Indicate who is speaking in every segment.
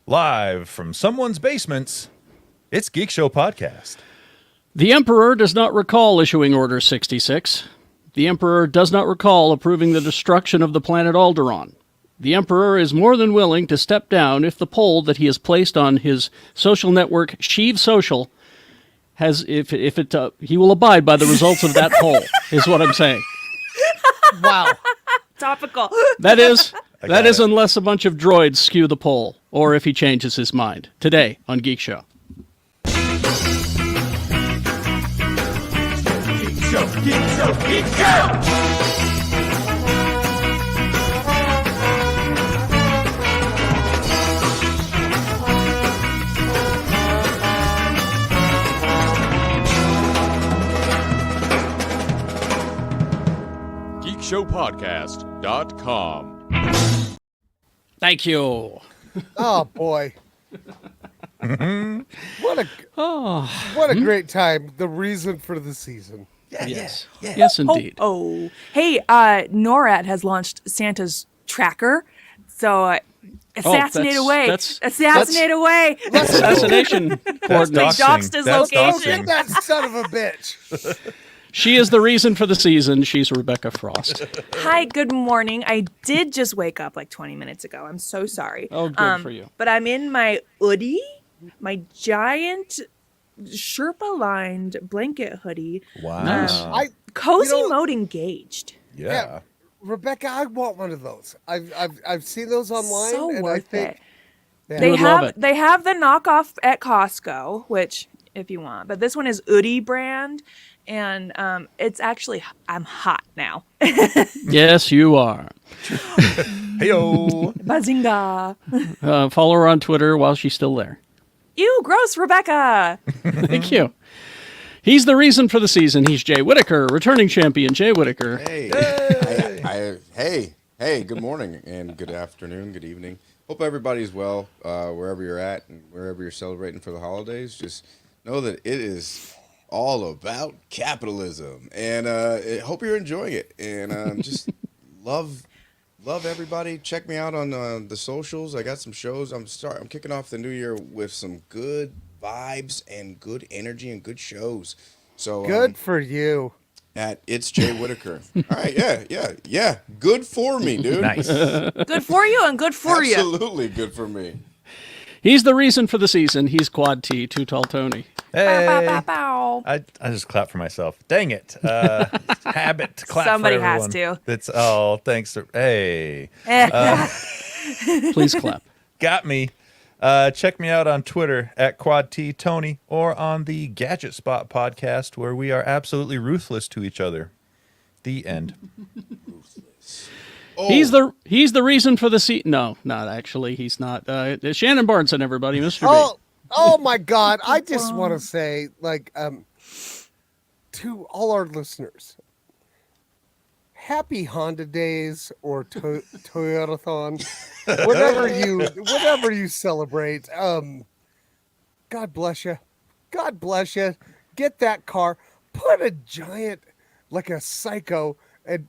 Speaker 1: Live from someone's basements, it's Geekshow Podcast.
Speaker 2: The Emperor does not recall issuing Order 66. The Emperor does not recall approving the destruction of the planet Alderaan. The Emperor is more than willing to step down if the poll that he has placed on his social network, Sheev Social, has he will abide by the results of that poll, is what I'm saying.
Speaker 3: Wow.
Speaker 4: Topical.
Speaker 2: That is unless a bunch of droids skew the poll, or if he changes his mind. Today on Geek Show.
Speaker 5: Geek Show, Geek Show, Geek Show!
Speaker 6: GeekShowPodcast.com.
Speaker 2: Thank you.
Speaker 3: Oh boy. What a great time. The reason for the season.
Speaker 2: Yes. Yes, indeed.
Speaker 4: Oh. Hey, NORAD has launched Santa's tracker. So assassinate away. Assassinate away.
Speaker 2: Assassination coordinates.
Speaker 4: They doxed his location.
Speaker 3: That son of a bitch.
Speaker 2: She is the reason for the season. She's Rebecca Frost.
Speaker 4: Hi, good morning. I did just wake up like 20 minutes ago. I'm so sorry.
Speaker 2: Oh, good for you.
Speaker 4: But I'm in my hoodie, my giant Sherpa-lined blanket hoodie.
Speaker 1: Wow.
Speaker 2: Nice.
Speaker 4: Cozy mode engaged.
Speaker 1: Yeah.
Speaker 3: Rebecca, I want one of those. I've seen those online,
Speaker 4: So
Speaker 3: and
Speaker 4: worth
Speaker 3: I think
Speaker 4: it.
Speaker 3: yeah.
Speaker 4: They
Speaker 2: would love
Speaker 4: have
Speaker 2: it.
Speaker 4: they have the knockoff at Costco, which if you want, but this one is Udi brand, and it's actually I'm hot now.
Speaker 2: Yes, you are.
Speaker 1: Heyo.
Speaker 4: Bazinga!
Speaker 2: Follow her on Twitter while she's still there.
Speaker 4: Ew, gross, Rebecca.
Speaker 2: Thank you. He's the reason for the season. He's Jay Whitaker, returning champion Jay Whitaker.
Speaker 6: Hey. Hey, good morning and good afternoon, good evening. Hope everybody's well wherever you're at and wherever you're celebrating for the holidays. Just know that it is all about capitalism, and I hope you're enjoying it. And just love everybody. Check me out on the socials. I got some shows. I'm kicking off the new year with some good vibes and good energy and good shows. So
Speaker 3: Good for you.
Speaker 6: At It's Jay Whitaker. All right, yeah. Good for me, dude.
Speaker 1: Nice.
Speaker 4: Good for you and good for you.
Speaker 6: Absolutely good for me.
Speaker 2: He's the reason for the season. He's Quad T, Too Tall Tony.
Speaker 1: Hey.
Speaker 4: Bow, bow, bow, bow.
Speaker 1: I just clapped for myself. Dang it. Habit to clap
Speaker 4: Somebody
Speaker 1: for
Speaker 4: has
Speaker 1: everyone.
Speaker 4: to.
Speaker 1: Thanks. Hey.
Speaker 2: Please clap.
Speaker 1: Got me. Check me out on Twitter at QuadTTony or on the Gadget Spot podcast, where we are absolutely ruthless to each other. The end.
Speaker 6: Oh,
Speaker 2: He's the reason for the seat. No, not actually. He's not. Shannon Barneson, everybody, Mr. B.
Speaker 3: Oh my God. I just want to say, to all our listeners, happy Honda Days or Toyotathon, whatever you celebrate. God bless you. God bless you. Get that car. Put a giant, like a psycho, and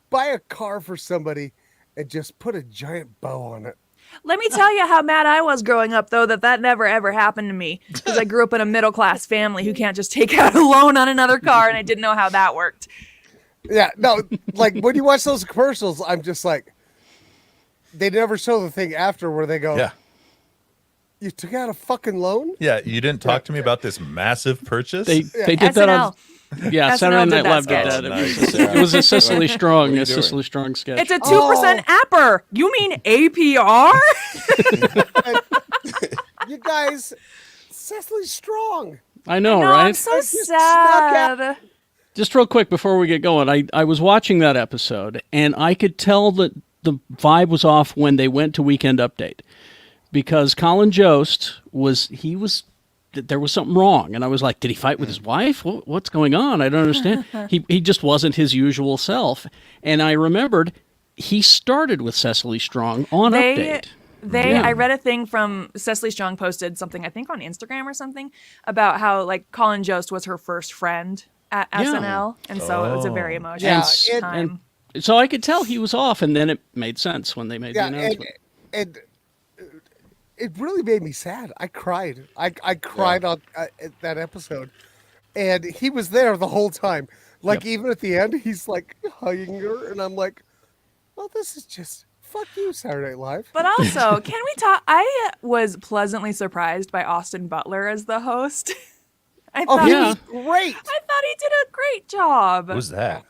Speaker 3: buy a car for somebody and just put a giant bow on it.
Speaker 4: Let me tell you how mad I was growing up, though, that never, ever happened to me. Because I grew up in a middle-class family who can't just take out a loan on another car, and I didn't know how that worked.
Speaker 3: Yeah, no, like when you watch those commercials, I'm just like, they never show the thing after where they go,
Speaker 1: Yeah.
Speaker 3: You took out a fucking loan?
Speaker 1: Yeah, you didn't talk to me about this massive purchase?
Speaker 2: They did that on. Yeah,
Speaker 4: SNL
Speaker 2: Saturday
Speaker 4: did
Speaker 2: Night
Speaker 4: that
Speaker 2: Live did
Speaker 4: sketch.
Speaker 2: that.
Speaker 1: Nice.
Speaker 2: It was a Cicely Strong,
Speaker 6: What are you doing?
Speaker 2: Cicely Strong sketch.
Speaker 4: It's a 2% APR. You mean APR?
Speaker 3: You guys, Cecily Strong.
Speaker 2: I know,
Speaker 4: No,
Speaker 2: right?
Speaker 4: I'm so
Speaker 3: just snuck out.
Speaker 4: sad.
Speaker 2: Just real quick before we get going, I was watching that episode, and I could tell that the vibe was off when they went to Weekend Update, because Colin Jost there was something wrong, and I was like, did he fight with his wife? What's going on? I don't understand. He just wasn't his usual self, and I remembered he started with Cecily Strong on Update.
Speaker 4: I read a thing from Cecily Strong posted something, I think on Instagram or something, about how like Colin Jost was her first friend at SNL, and so it was a very emotional time.
Speaker 2: And so I could tell he was off, and then it made sense when they made the announcement.
Speaker 3: And it really made me sad. I cried. I cried on at that episode, and he was there the whole time. Like even at the end, he's like hugging her, and I'm like, well, this is just fuck you, Saturday Night Live.
Speaker 4: But also, can we talk? I was pleasantly surprised by Austin Butler as the host. I
Speaker 3: Oh,
Speaker 4: thought
Speaker 3: he
Speaker 2: yeah.
Speaker 3: was great.
Speaker 4: I thought he did a great job.
Speaker 1: Who's that?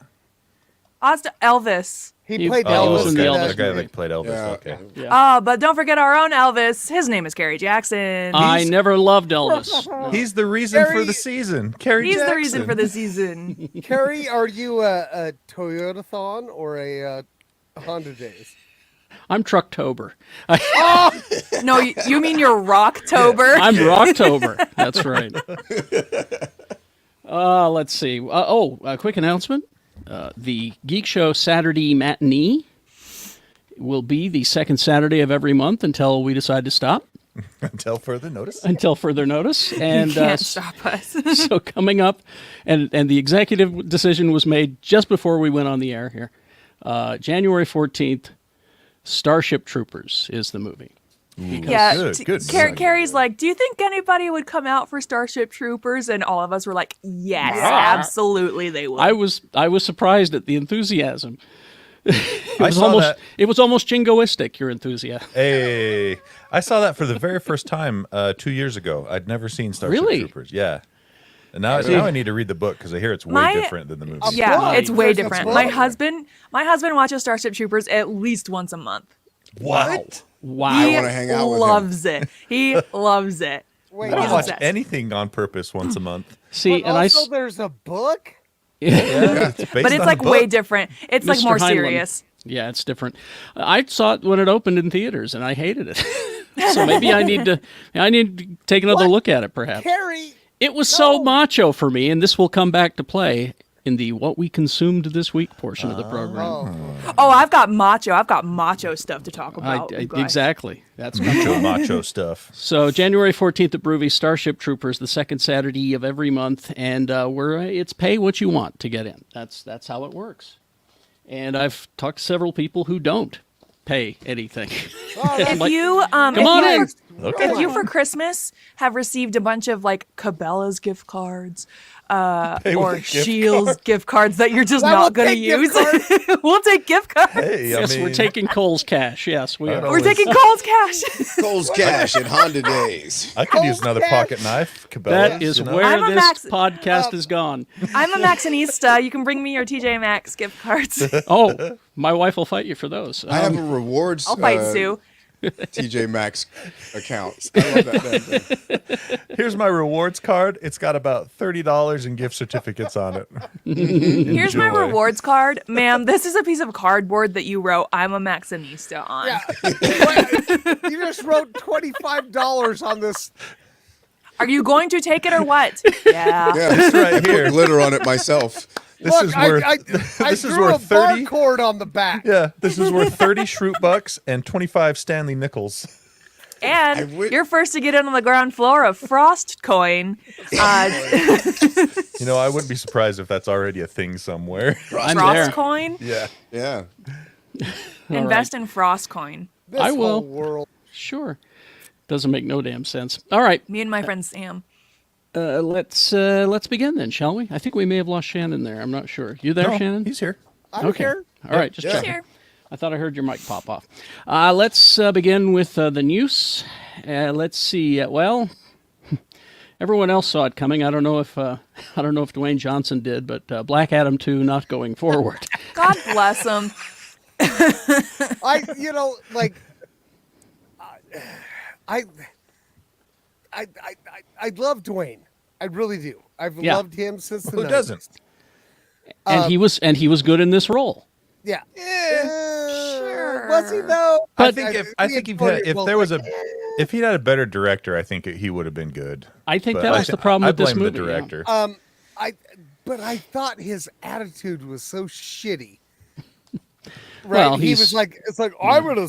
Speaker 4: Austin Elvis.
Speaker 3: He played
Speaker 2: he
Speaker 3: Elvis.
Speaker 2: was in the
Speaker 3: in
Speaker 2: Elvis
Speaker 3: that
Speaker 1: the guy
Speaker 3: movie.
Speaker 1: that played Elvis.
Speaker 6: Yeah.
Speaker 1: Okay.
Speaker 2: Yeah.
Speaker 4: But don't forget our own Elvis. His name is Kerry Jackson.
Speaker 2: I never loved Elvis.
Speaker 1: He's the reason for
Speaker 3: Gary-
Speaker 1: the season. Kerry
Speaker 4: He's
Speaker 1: Jackson.
Speaker 4: the reason for the season.
Speaker 3: Carrie, are you a Toyota-thon or a Honda Days?
Speaker 2: I'm Trucktober.
Speaker 4: No, you mean you're Rocktober.
Speaker 2: I'm Rocktober. That's right. Let's see. A quick announcement. The Geek Show Saturday matinee will be the second Saturday of every month until we decide to stop.
Speaker 1: Until further notice.
Speaker 2: Until further notice. And
Speaker 4: Can't stop us.
Speaker 2: so coming up, and the executive decision was made just before we went on the air here. January 14th, Starship Troopers is the movie.
Speaker 4: Yeah,
Speaker 1: Good.
Speaker 4: Carrie's like, do you think anybody would come out for Starship Troopers? And all of us were like, yes, absolutely they would.
Speaker 2: I was surprised at the enthusiasm.
Speaker 1: I saw that.
Speaker 2: It was almost jingoistic, your enthusiasm.
Speaker 1: Hey, I saw that for the very first time 2 years ago. I'd never seen Starship
Speaker 2: Really?
Speaker 1: Troopers. Yeah. And now I need to read the book because I hear it's way different than the movie.
Speaker 4: yeah,
Speaker 3: Why?
Speaker 4: it's way
Speaker 3: There's a
Speaker 4: different.
Speaker 3: book.
Speaker 4: My husband watches Starship Troopers at least once a month.
Speaker 1: What?
Speaker 2: Wow.
Speaker 6: I wanna hang out with him.
Speaker 4: loves it. He loves it.
Speaker 3: Wait,
Speaker 1: I don't
Speaker 4: He's
Speaker 1: watch
Speaker 4: obsessed.
Speaker 1: anything on purpose once a month.
Speaker 2: See,
Speaker 3: but
Speaker 2: and
Speaker 3: also there's a book.
Speaker 1: Yeah, it's based
Speaker 4: But
Speaker 1: on
Speaker 4: it's
Speaker 1: a
Speaker 4: like
Speaker 1: book.
Speaker 4: way different. It's like
Speaker 2: Mr.
Speaker 4: more
Speaker 2: Heinlein.
Speaker 4: serious.
Speaker 2: Yeah, it's different. I saw it when it opened in theaters, and I hated it. So maybe I need to take another
Speaker 3: What?
Speaker 2: look at it, perhaps.
Speaker 3: Carrie,
Speaker 2: It was so
Speaker 3: No.
Speaker 2: macho for me, and this will come back to play in the What We Consumed This Week portion of the program.
Speaker 4: Oh, I've got macho stuff to talk about. you guys.
Speaker 2: Exactly. That's
Speaker 1: macho stuff.
Speaker 2: So January 14th at Broovy, Starship Troopers, the second Saturday of every month, and it's pay what you want to get in. That's how it works. And I've talked to several people who don't pay anything.
Speaker 4: If you
Speaker 2: Come on in.
Speaker 4: if you for Christmas have received a bunch of like Cabela's gift cards
Speaker 1: Pay
Speaker 4: or
Speaker 1: with gift
Speaker 4: Shields gift cards that you're just
Speaker 3: I will
Speaker 4: not going to
Speaker 3: take gift
Speaker 4: use, we'll take gift cards.
Speaker 1: Hey, I
Speaker 2: Yes,
Speaker 1: mean,
Speaker 2: we're taking Cole's cash. Yes, we
Speaker 1: I
Speaker 2: are.
Speaker 1: don't
Speaker 4: We're
Speaker 1: know.
Speaker 4: taking Cole's cash.
Speaker 6: Cole's Cash at Honda Days.
Speaker 1: I could use
Speaker 3: Cold
Speaker 1: another
Speaker 3: cash.
Speaker 1: pocket knife. Cabela's,
Speaker 2: That is
Speaker 1: you know?
Speaker 2: where
Speaker 4: I'm a
Speaker 2: this
Speaker 4: Max-
Speaker 2: podcast has gone.
Speaker 4: I'm a Maxinista. You can bring me your TJ Maxx gift cards.
Speaker 2: Oh, my wife will fight you for those.
Speaker 6: I have a rewards.
Speaker 4: I'll fight Sue.
Speaker 6: TJ Maxx account. I love that damn thing.
Speaker 1: Here's my rewards card. It's got about $30 in gift certificates on it.
Speaker 4: Here's my
Speaker 1: Enjoy.
Speaker 4: rewards card. Ma'am, this is a piece of cardboard that you wrote, I'm a Maxinista on.
Speaker 3: you just wrote $25 on this.
Speaker 4: Are you going to take it or what? Yeah.
Speaker 6: Yeah, this
Speaker 1: right here.
Speaker 6: Put glitter on it myself.
Speaker 1: This
Speaker 3: Look,
Speaker 1: is worth.
Speaker 3: I
Speaker 1: this is
Speaker 3: drew
Speaker 1: worth
Speaker 3: a
Speaker 1: 30.
Speaker 3: barcode on the back.
Speaker 1: Yeah, this is worth 30 Shroot bucks and 25 Stanley nickels.
Speaker 4: And
Speaker 6: would-
Speaker 4: you're first to get in on the ground floor of Frost Coin.
Speaker 1: You know, I wouldn't be surprised if that's already a thing somewhere.
Speaker 2: I'm
Speaker 4: Frost
Speaker 2: there.
Speaker 4: Coin?
Speaker 1: Yeah.
Speaker 6: Yeah.
Speaker 4: Invest in Frost Coin.
Speaker 3: This
Speaker 2: I will.
Speaker 3: whole world.
Speaker 2: Sure. Doesn't make no damn sense. All right,
Speaker 4: Me and my friend Sam.
Speaker 2: let's begin then, shall we? I think we may have lost Shannon there. I'm not sure. You there,
Speaker 1: No,
Speaker 2: Shannon?
Speaker 1: he's here.
Speaker 3: I'm
Speaker 2: Okay.
Speaker 3: here.
Speaker 2: All right, just
Speaker 6: Yeah.
Speaker 2: checking.
Speaker 4: Here.
Speaker 2: I thought I heard your mic pop off. Let's begin with the news. Let's see. Well, everyone else saw it coming. I don't know if Dwayne Johnson did, but Black Adam 2 not going forward.
Speaker 4: God bless him.
Speaker 3: I love Dwayne. I really do. I've
Speaker 2: Yeah.
Speaker 3: loved him since the
Speaker 1: Who
Speaker 3: 90s.
Speaker 1: doesn't?
Speaker 2: And he was good in this role.
Speaker 3: Yeah.
Speaker 4: Sure.
Speaker 3: Was he though?
Speaker 1: I think if there was
Speaker 3: a
Speaker 1: if he'd had a better director, I think he would have been good.
Speaker 2: I think
Speaker 1: But
Speaker 2: that was the problem
Speaker 1: I
Speaker 2: with this
Speaker 1: blame
Speaker 2: movie.
Speaker 1: the
Speaker 2: yeah.
Speaker 1: director.
Speaker 3: but I thought his attitude was so shitty. Right?
Speaker 2: Well,
Speaker 3: he
Speaker 2: he's-
Speaker 3: was like, it's like I'm gonna.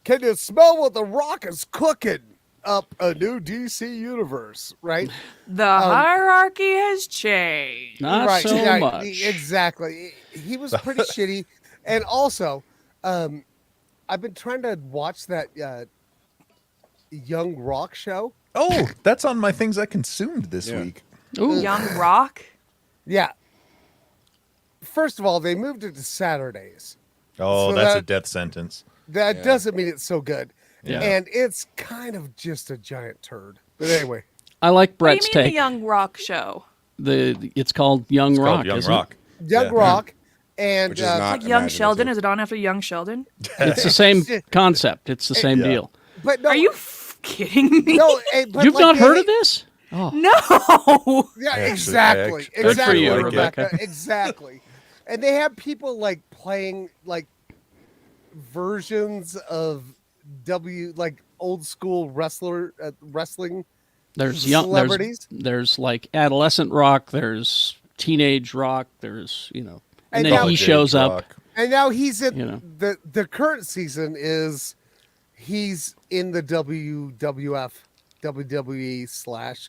Speaker 3: Can you smell what the Rock is cooking up a new DC universe? Right?
Speaker 4: The hierarchy has changed.
Speaker 2: Not
Speaker 3: right.
Speaker 2: so
Speaker 3: yeah,
Speaker 2: much.
Speaker 3: Exactly. He was pretty shitty, and also, I've been trying to watch that Young Rock show.
Speaker 1: Oh, that's on my things I consumed this
Speaker 6: Yeah.
Speaker 1: week.
Speaker 2: Ooh.
Speaker 4: Young Rock.
Speaker 3: Yeah. First of all, they moved it to Saturdays.
Speaker 1: Oh,
Speaker 3: So
Speaker 1: that's a
Speaker 3: that-
Speaker 1: death sentence.
Speaker 3: That
Speaker 6: Yeah.
Speaker 3: doesn't mean it's so good.
Speaker 2: Yeah.
Speaker 3: And it's kind of just a giant turd. But anyway,
Speaker 2: I like
Speaker 4: What do
Speaker 2: Brett's
Speaker 4: you mean the
Speaker 2: take.
Speaker 4: Young Rock show?
Speaker 2: It's called Young
Speaker 1: It's
Speaker 2: Rock.
Speaker 1: called Young
Speaker 2: isn't
Speaker 1: Rock.
Speaker 3: Young
Speaker 1: Yeah.
Speaker 3: Rock. And
Speaker 6: Which is not
Speaker 4: Like Young Sheldon?
Speaker 6: imaginative.
Speaker 4: Is it on after Young Sheldon?
Speaker 2: It? It's the same concept. It's the same
Speaker 1: Yeah.
Speaker 2: deal.
Speaker 3: but no,
Speaker 4: Are you kidding me?
Speaker 3: no, but
Speaker 2: You've
Speaker 3: like
Speaker 2: not
Speaker 3: they-
Speaker 2: heard of this? Oh,
Speaker 4: No.
Speaker 3: Yeah,
Speaker 1: Actually,
Speaker 3: exactly.
Speaker 1: good
Speaker 2: for
Speaker 3: Exactly,
Speaker 2: you,
Speaker 3: Rebecca.
Speaker 2: Rebecca.
Speaker 3: Exactly. And they have people like playing like versions of like old school wrestling.
Speaker 2: there's
Speaker 3: Celebrities?
Speaker 2: There's like adolescent rock. There's teenage rock. There's and
Speaker 3: And
Speaker 2: then
Speaker 3: now-
Speaker 2: he
Speaker 1: College
Speaker 2: shows
Speaker 1: age
Speaker 2: up.
Speaker 1: rock.
Speaker 3: And now he's in
Speaker 2: You know.
Speaker 3: the current season is he's in the WWE /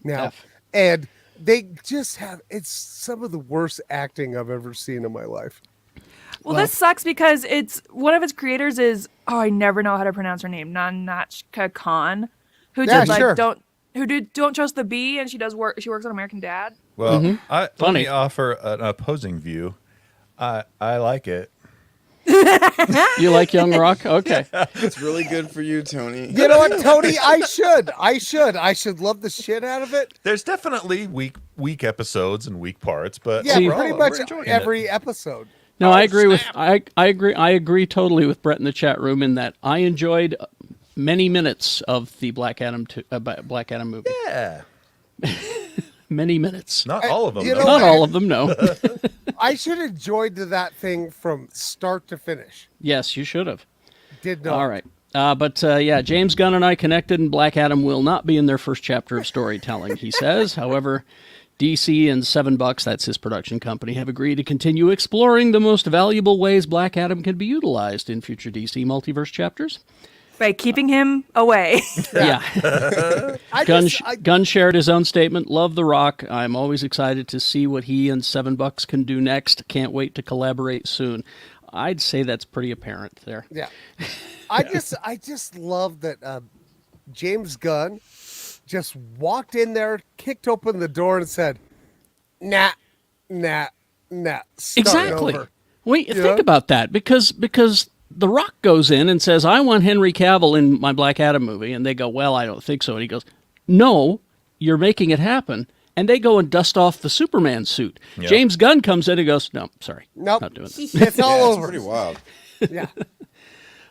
Speaker 3: now.
Speaker 2: F.
Speaker 3: And they just have it's some of the worst acting I've ever seen in my life.
Speaker 4: Well, this sucks because it's one of its creators is I never know how to pronounce her name, Nanachka Khan, who
Speaker 3: Yeah,
Speaker 4: did like
Speaker 3: sure.
Speaker 4: Don't Trust the Bee, and she works on American Dad.
Speaker 1: Well, let
Speaker 2: Funny.
Speaker 1: me offer an opposing view. I like it.
Speaker 2: You like Young Rock? Okay.
Speaker 6: It's really good for you, Tony.
Speaker 3: You know what, Tony? I should love the shit out of it.
Speaker 1: There's definitely weak episodes and weak parts, but
Speaker 3: Yeah,
Speaker 2: See-
Speaker 1: overall,
Speaker 3: pretty
Speaker 1: we're
Speaker 3: much
Speaker 1: enjoying it.
Speaker 3: every episode.
Speaker 2: No, I agree with I agree totally with Brett in the chat room in that I enjoyed many minutes of the Black Adam movie.
Speaker 1: Yeah,
Speaker 2: Many minutes.
Speaker 1: not all of them.
Speaker 3: you
Speaker 1: though.
Speaker 3: know-
Speaker 2: Not all of them, no.
Speaker 3: I should have enjoyed that thing from start to finish.
Speaker 2: Yes, you should have.
Speaker 3: Did not.
Speaker 2: All right. But yeah, James Gunn and I connected, and Black Adam will not be in their first chapter of storytelling, he says. However, DC and $7, that's his production company, have agreed to continue exploring the most valuable ways Black Adam can be utilized in future DC multiverse chapters.
Speaker 4: By keeping him away.
Speaker 2: Yeah.
Speaker 3: I
Speaker 2: Gunn,
Speaker 3: just, I,
Speaker 2: Gunn shared his own statement. Love The Rock. I'm always excited to see what he and $7 can do next. Can't wait to collaborate soon. I'd say that's pretty apparent there.
Speaker 3: yeah. I just love that James Gunn just walked in there, kicked open the door, and said, "Nah, nah, nah." Start
Speaker 2: Exactly.
Speaker 3: over.
Speaker 2: Wait,
Speaker 3: You
Speaker 2: think
Speaker 3: know?
Speaker 2: about that because The Rock goes in and says, "I want Henry Cavill in my Black Adam movie," and they go, "Well, I don't think so." And he goes, "No, you're making it happen." And they go and dust off the Superman suit.
Speaker 1: Yeah.
Speaker 2: James Gunn comes in and goes, "No, sorry,
Speaker 3: Nope.
Speaker 2: not doing it."
Speaker 3: It's all
Speaker 6: Yeah, it's
Speaker 3: over.
Speaker 6: pretty wild.
Speaker 3: Yeah.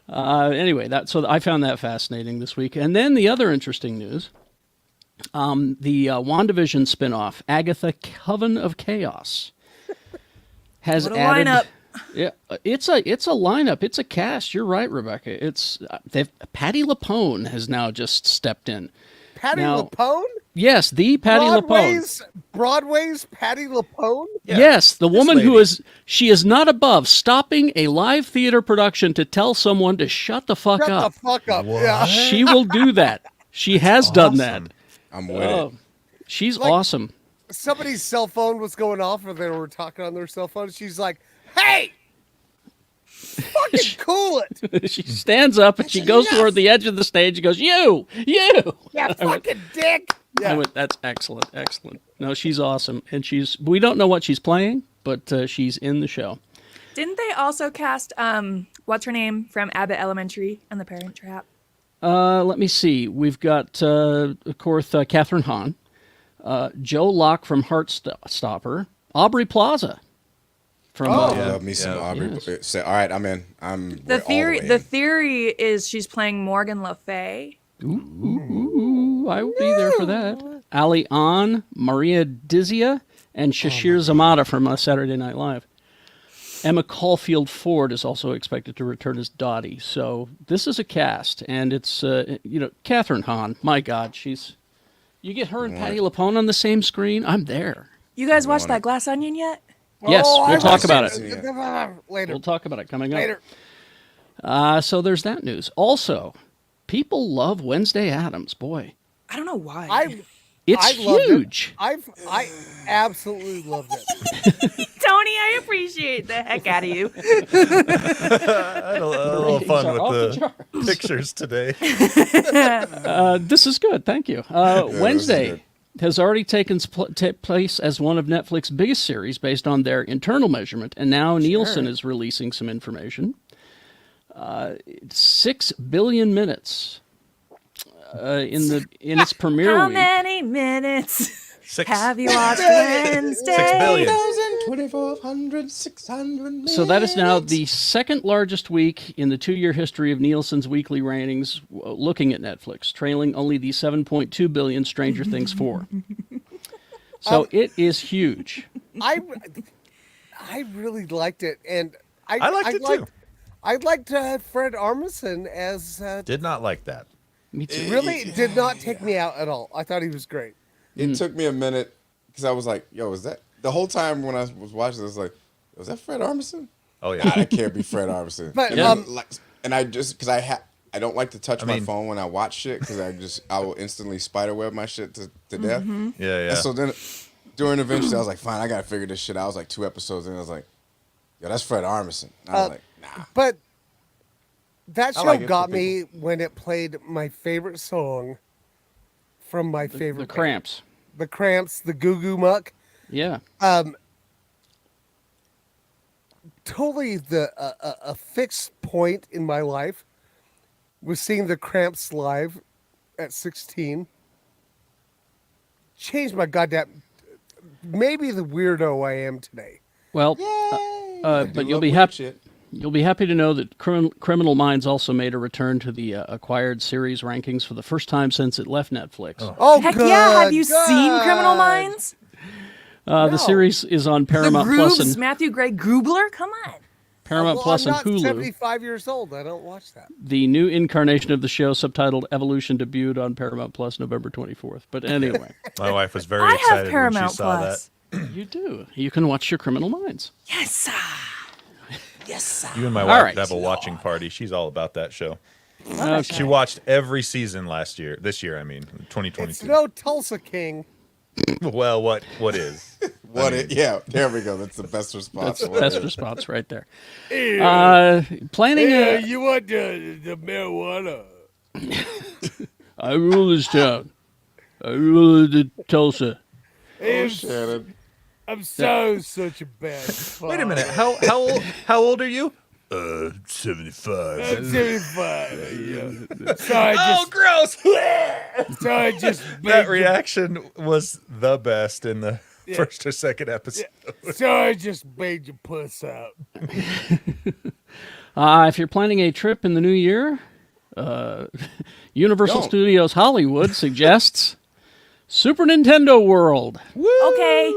Speaker 2: Anyway, so I found that fascinating this week. And then the other interesting news, the WandaVision spinoff, Agatha, Coven of Chaos, has
Speaker 4: What a
Speaker 2: added.
Speaker 4: lineup.
Speaker 2: Yeah, it's a lineup. It's a cast. You're right, Rebecca. Patty LuPone has now just stepped in.
Speaker 3: Patty
Speaker 2: Now-
Speaker 3: LuPone?
Speaker 2: Yes, the Patty LuPone.
Speaker 3: Broadway's Patty LuPone?
Speaker 1: Yeah.
Speaker 2: Yes, the woman who
Speaker 1: lady.
Speaker 2: she is not above stopping a live theater production to tell someone to shut the fuck
Speaker 3: Shut
Speaker 2: up.
Speaker 3: the fuck up. Yeah.
Speaker 2: She will do that. She has done that.
Speaker 1: Awesome.
Speaker 6: I'm with
Speaker 2: Oh,
Speaker 6: it.
Speaker 2: she's
Speaker 3: Like-
Speaker 2: awesome.
Speaker 3: Somebody's cell phone was going off or they were talking on their cell phone. She's like, "Hey, fucking cool it.
Speaker 2: She stands up and she goes
Speaker 3: Yes.
Speaker 2: toward the edge of the stage and goes, "You!
Speaker 3: Yeah,
Speaker 2: I went,
Speaker 3: fucking dick." Yeah.
Speaker 2: I went, "That's excellent, excellent." No, she's awesome. And we don't know what she's playing, but she's in the show.
Speaker 4: Didn't they also cast what's her name from Abbott Elementary and The Parent Trap?
Speaker 2: Let me see. We've got, of course, Catherine Hahn, Joe Locke from Heartstopper, Aubrey Plaza from
Speaker 6: Love me some
Speaker 1: yeah.
Speaker 6: Aubrey.
Speaker 2: Yes.
Speaker 6: Say, all right, I'm in. I'm
Speaker 4: The
Speaker 6: all
Speaker 4: theory
Speaker 6: way
Speaker 4: the
Speaker 6: in.
Speaker 4: theory is she's playing Morgan Le Fay.
Speaker 2: Ooh, I will be there for that. Ali An, Maria Dizia, and Shashir Zamata from Saturday Night Live. Emma Caulfield Ford is also expected to return as Dottie. So this is a cast, and it's Catherine Hahn. My God, you get her and Patty LuPone on the same screen. I'm there.
Speaker 4: You guys watched
Speaker 6: want
Speaker 4: that
Speaker 6: it.
Speaker 4: Glass Onion yet?
Speaker 2: Yes,
Speaker 3: I
Speaker 2: we'll talk
Speaker 3: watched
Speaker 2: about it.
Speaker 3: Later.
Speaker 2: We'll talk about it coming up.
Speaker 3: Later.
Speaker 2: So there's that news. Also, people love Wednesday Addams. Boy,
Speaker 4: I don't know why.
Speaker 2: It's
Speaker 3: loved
Speaker 2: huge.
Speaker 3: it. I absolutely loved it.
Speaker 4: Tony, I appreciate the heck out of you.
Speaker 1: I had a little
Speaker 2: Ratings
Speaker 1: fun
Speaker 2: are
Speaker 1: with
Speaker 2: off the
Speaker 1: the
Speaker 2: charts.
Speaker 1: pictures today.
Speaker 2: This is good. Thank you.
Speaker 6: this is
Speaker 2: Wednesday
Speaker 6: good.
Speaker 2: has already taken place as one of Netflix's biggest series based on their internal measurement, and now Nielsen is releasing some information. 6 billion minutes in its premiere
Speaker 4: How
Speaker 2: week.
Speaker 4: many minutes
Speaker 1: Six.
Speaker 4: have you watched Wednesday?
Speaker 1: 6 billion.
Speaker 6: 2,400, 600
Speaker 2: So that is now the second largest week in the 2-year history of Nielsen's weekly ratings, looking at Netflix, trailing only the 7.2 billion Stranger Things 4. So it is huge.
Speaker 3: I really liked it, and
Speaker 1: I liked it too.
Speaker 3: I liked Fred Armisen as
Speaker 1: Did not like that.
Speaker 2: Me too.
Speaker 3: really did not take me out at all. I thought he was great.
Speaker 6: It took me a minute because I was like, yo, is that the whole time when I was watching this, like, was that Fred Armisen?
Speaker 1: Oh yeah.
Speaker 6: Nah, that can't be Fred Armisen.
Speaker 3: But,
Speaker 6: and, I just, because I don't like to touch my
Speaker 1: mean-
Speaker 6: phone when I watch shit because I will instantly spiderweb my shit to death.
Speaker 1: Yeah, yeah.
Speaker 6: And so then during eventually, I was like, fine, I got to figure this shit out. I was like 2 episodes in, I was like, yo, that's Fred Armisen. And I was like, nah.
Speaker 3: But that
Speaker 6: I
Speaker 3: show
Speaker 6: like it for
Speaker 3: got me when it played my favorite song from my favorite
Speaker 2: The
Speaker 3: band.
Speaker 2: Cramps.
Speaker 3: The Cramps, the Goo Goo Muck.
Speaker 2: Yeah.
Speaker 3: Totally a fixed point in my life was seeing the Cramps live at 16. Changed my goddamn, maybe the weirdo I am today.
Speaker 2: Well,
Speaker 6: I do
Speaker 2: but you'll
Speaker 6: love
Speaker 2: be
Speaker 6: weird
Speaker 2: happy.
Speaker 6: shit.
Speaker 2: You'll be happy to know that Criminal Minds also made a return to the acquired series rankings for the first time since it left Netflix.
Speaker 3: Oh,
Speaker 4: Heck
Speaker 3: good,
Speaker 4: yeah! Have you seen
Speaker 3: good.
Speaker 4: Criminal Minds?
Speaker 2: The series is on
Speaker 4: The
Speaker 2: Paramount Plus
Speaker 4: Grooves,
Speaker 2: and
Speaker 4: Matthew Gray Grubler. Come on.
Speaker 2: Paramount
Speaker 3: Well,
Speaker 2: Plus
Speaker 3: I'm
Speaker 2: and
Speaker 3: not
Speaker 2: Hulu.
Speaker 3: 75 years old. I don't watch that.
Speaker 2: The new incarnation of the show, subtitled Evolution, debuted on Paramount Plus November 24th. But anyway,
Speaker 1: My wife was very
Speaker 4: I
Speaker 1: excited
Speaker 4: have
Speaker 1: when
Speaker 4: Paramount
Speaker 1: she saw
Speaker 4: Plus.
Speaker 2: you do. You can watch your Criminal Minds.
Speaker 4: Yes, sir. Yes, sir.
Speaker 1: that. You and my
Speaker 2: All
Speaker 1: wife
Speaker 2: right.
Speaker 1: have a watching party. She's all about that show.
Speaker 2: Okay.
Speaker 1: She watched every season this year, I mean, 2022.
Speaker 3: It's no Tulsa King.
Speaker 1: Well, what is?
Speaker 6: Yeah, there we go. That's the best response.
Speaker 2: That's
Speaker 6: What
Speaker 2: best
Speaker 6: it is.
Speaker 2: response right there.
Speaker 3: Yeah.
Speaker 2: Planning a...
Speaker 3: you want the marijuana?
Speaker 2: I rule this town. I rule the Tulsa.
Speaker 6: Shannon.
Speaker 3: I'm such a bad fuck.
Speaker 1: Wait a minute. How old are you? 75.
Speaker 3: I'm 75. Yeah. So I just,
Speaker 1: gross!
Speaker 3: so I just
Speaker 1: That
Speaker 3: made
Speaker 1: reaction was the best in the first or second episode.
Speaker 3: so I just made your puss out.
Speaker 2: If you're planning a trip in the new year, Universal
Speaker 6: Don't.
Speaker 2: Studios Hollywood suggests Super Nintendo World.
Speaker 4: Okay.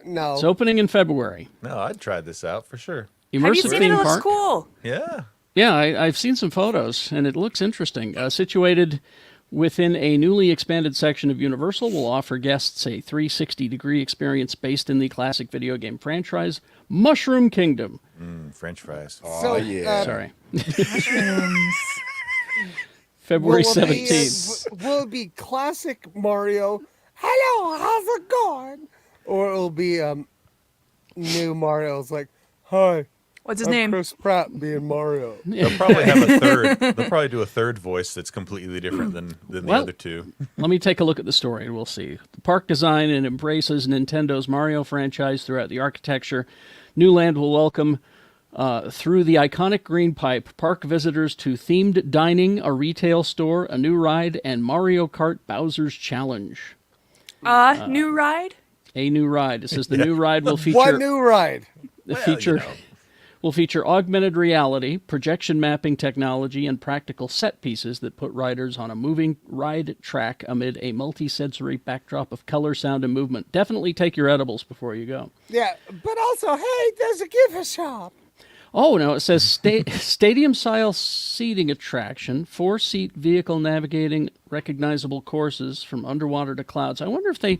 Speaker 3: No.
Speaker 2: It's opening in February.
Speaker 1: No, I'd try this out for sure.
Speaker 4: Have you
Speaker 2: Immersive
Speaker 4: seen it?
Speaker 2: theme
Speaker 4: It looks
Speaker 2: park.
Speaker 4: cool.
Speaker 1: Yeah.
Speaker 2: Yeah, I've seen some photos, and it looks interesting. Situated within a newly expanded section of Universal, will offer guests a 360-degree experience based in the classic video game franchise, Mushroom Kingdom.
Speaker 1: French fries.
Speaker 6: Oh, yeah.
Speaker 2: Sorry. February
Speaker 3: Will it be,
Speaker 2: 17th.
Speaker 3: will it be classic Mario? Hello, how's it going? Or it'll be new Mario. It's like, hi,
Speaker 4: What's his
Speaker 3: I'm
Speaker 4: name?
Speaker 3: Chris Pratt being Mario.
Speaker 1: They'll probably have a third. They'll probably do a third voice that's completely different than the
Speaker 2: Well-
Speaker 1: other two.
Speaker 2: Let me take a look at the story and we'll see. The park design and embraces Nintendo's Mario franchise throughout the architecture. New land will welcome, through the iconic green pipe, park visitors to themed dining, a retail store, a new ride, and Mario Kart Bowser's Challenge.
Speaker 4: New ride?
Speaker 2: A new ride. It says the new ride will feature
Speaker 3: One new ride.
Speaker 2: will feature augmented reality, projection mapping technology, and practical set pieces that put riders on a moving ride track amid a multi-sensory backdrop of color, sound, and movement. Definitely take your edibles before you go.
Speaker 3: Yeah, but also, hey, there's a gift shop.
Speaker 2: Oh, no, it says stadium-style seating attraction, 4-seat vehicle navigating recognizable courses from underwater to clouds. I wonder if they